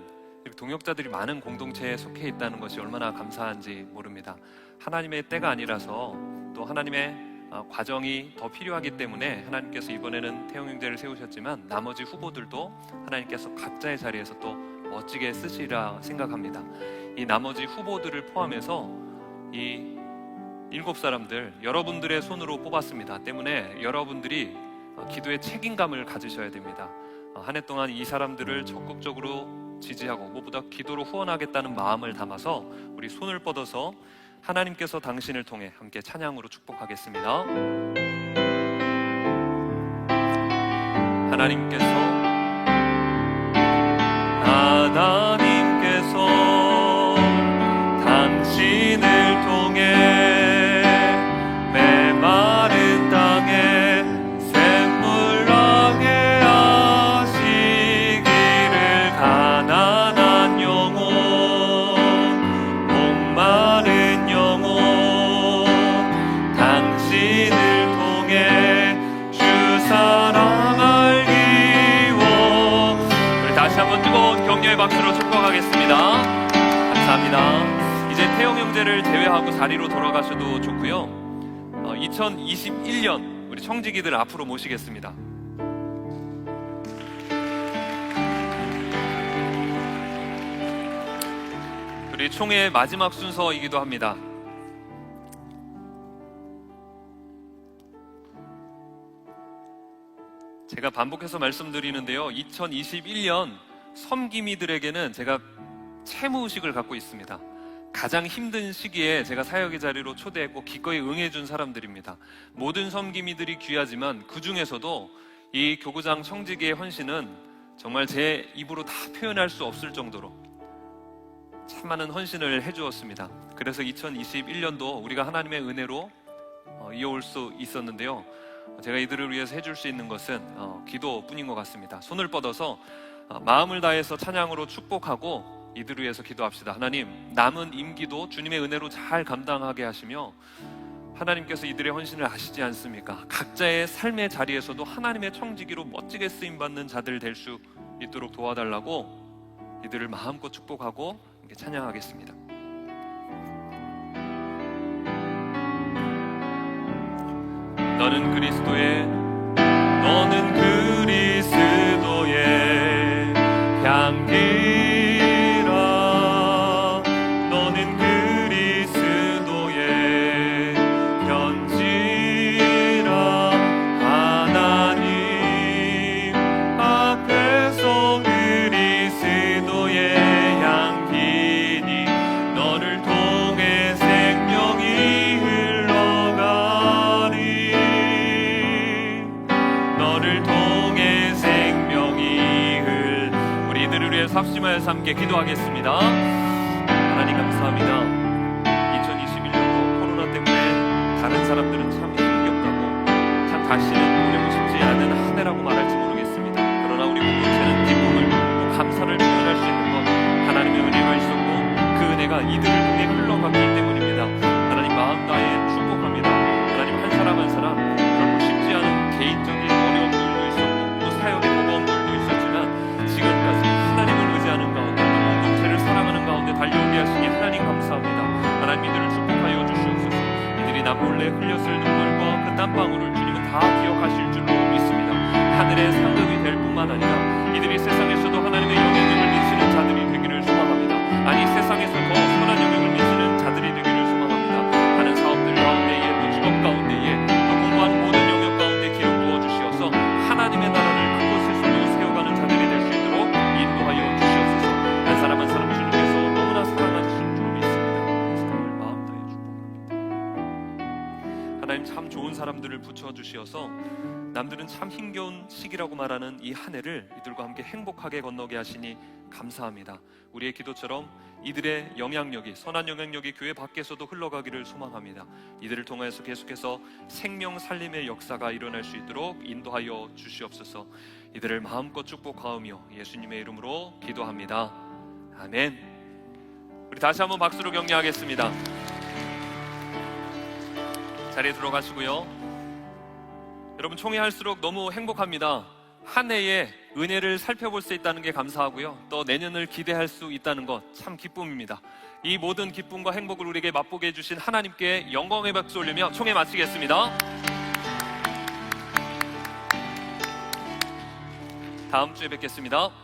동역자들이 많은 공동체에 속해 있다는 것이 얼마나 감사한지 모릅니다. 하나님의 때가 아니라서 또 하나님의 과정이 더 필요하기 때문에 하나님께서 이번에는 태영 형제를 세우셨지만 나머지 후보들도 하나님께서 각자의 자리에서 또 멋지게 쓰시리라 생각합니다. 이 나머지 후보들을 포함해서 이 7사람들 여러분들의 손으로 뽑았습니다. 때문에 여러분들이 기도의 책임감을 가지셔야 됩니다. 한 해 동안 이 사람들을 적극적으로 지지하고 무엇보다 기도로 후원하겠다는 마음을 담아서 우리 손을 뻗어서 하나님께서 당신을 통해 함께 찬양으로 축복하겠습니다. 하나님께서 당신을 통해 메마른 땅에 샘물 나게 하시기를 가난한 영혼 목마른 영혼 당신을 통해 주 사랑 알리워. 우리 다시 한번 뜨거운 격려의 박수로 축복하겠습니다. 감사합니다. 이제 태영 형제를 제외하고 자리로 돌아가셔도 좋고요. 2021년 우리 청지기들 앞으로 모시겠습니다. 우리 총회 마지막 순서이기도 합니다. 제가 반복해서 말씀드리는데요. 2021년 섬김이들에게는 제가 채무의식을 갖고 있습니다. 가장 힘든 시기에 제가 사역의 자리로 초대했고 기꺼이 응해준 사람들입니다. 모든 섬김이들이 귀하지만 그 중에서도 이 교구장 청지기의 헌신은 정말 제 입으로 다 표현할 수 없을 정도로 참 많은 헌신을 해주었습니다. 그래서 2021년도 우리가 하나님의 은혜로 이어올 수 있었는데요. 제가 이들을 위해서 해줄 수 있는 것은 기도뿐인 것 같습니다. 손을 뻗어서 마음을 다해서 찬양으로 축복하고 이들을 위해서 기도합시다. 하나님, 남은 임기도 주님의 은혜로 잘 감당하게 하시며 하나님께서 이들의 헌신을 아시지 않습니까? 각자의 삶의 자리에서도 하나님의 청지기로 멋지게 쓰임받는 자들 될 수 있도록 도와달라고 이들을 마음껏 축복하고 함께 찬양하겠습니다. 너는 그리스도의 향기라. 너는 그리스도의 편지라. 하나님 앞에서 그리스도의 향기니 너를 통해 생명이 흘러가리. 너를 통해 생명이 우리 이들을 위해서 합심하여서 함께 기도하겠습니다. 하나님 감사합니다. 2021년도 코로나 때문에 다른 사람들은 참 힘겹다고, 참 다시는 보내고 싶지 않은 한 해라고 말할지 모르겠습니다. 그러나 우리 공동체는 기쁨을 또 감사를 표현할 수 있는 것, 하나님의 은혜가 있었고 그 은혜가 이들을 통해 흘러갔기 때문입니다. 하나님 마음 다해 축복합니다. 하나님 한 사람 한 사람 결코 쉽지 않은 개인적인 어려움들도 있었고 또 사역의 버거움들도 있었지만 지금까지 하나님을 의지하는 가운데 또 공동체를 사랑하는 가운데 달려오게 하시니 하나님 감사합니다. 하나님 이들을 축복하여 주시옵소서. 이들이 남몰래 흘렸을 눈물과 그 땀방울을 주님은 다 기억하실 줄로 믿습니다. 하늘의 상급이 될 뿐만 아니라 이들이 세상에서도 하나님의 영향력을 미치는 자들이 되기를 소망합니다. 아니 세상에서 더 선한 영향을 미치는 자들이 되기를 소망합니다. 하는 사업들 가운데에 또 직업 가운데에 또 공부하는 모든 영역 가운데 기름 부어 주시어서 하나님의 나라를 그곳에서도 세워가는 자들이 될 수 있도록 인도하여 주시옵소서. 한 사람 한 사람 주님께서 너무나 사랑하시는 줄 믿습니다. 사랑을 마음 다해 축복합니다. 하나님 참 좋은 사람들을 붙여 주시어서 남들은 참 힘겨운 시기라고 말하는 이 한 해를 이들과 함께 행복하게 건너게 하시니 감사합니다. 우리의 기도처럼 이들의 영향력이, 선한 영향력이 교회 밖에서도 흘러가기를 소망합니다. 이들을 통해서 계속해서 생명 살림의 역사가 일어날 수 있도록 인도하여 주시옵소서. 이들을 마음껏 축복하오며 예수님의 이름으로 기도합니다. 아멘. 우리 다시 한번 박수로 격려하겠습니다. 자리에 들어가시고요. 여러분, 총회할수록 너무 행복합니다. 한 해의 은혜를 살펴볼 수 있다는 게 감사하고요. 또 내년을 기대할 수 있다는 것 참 기쁨입니다. 이 모든 기쁨과 행복을 우리에게 맛보게 해주신 하나님께 영광의 박수 올리며 총회 마치겠습니다. 다음 주에 뵙겠습니다.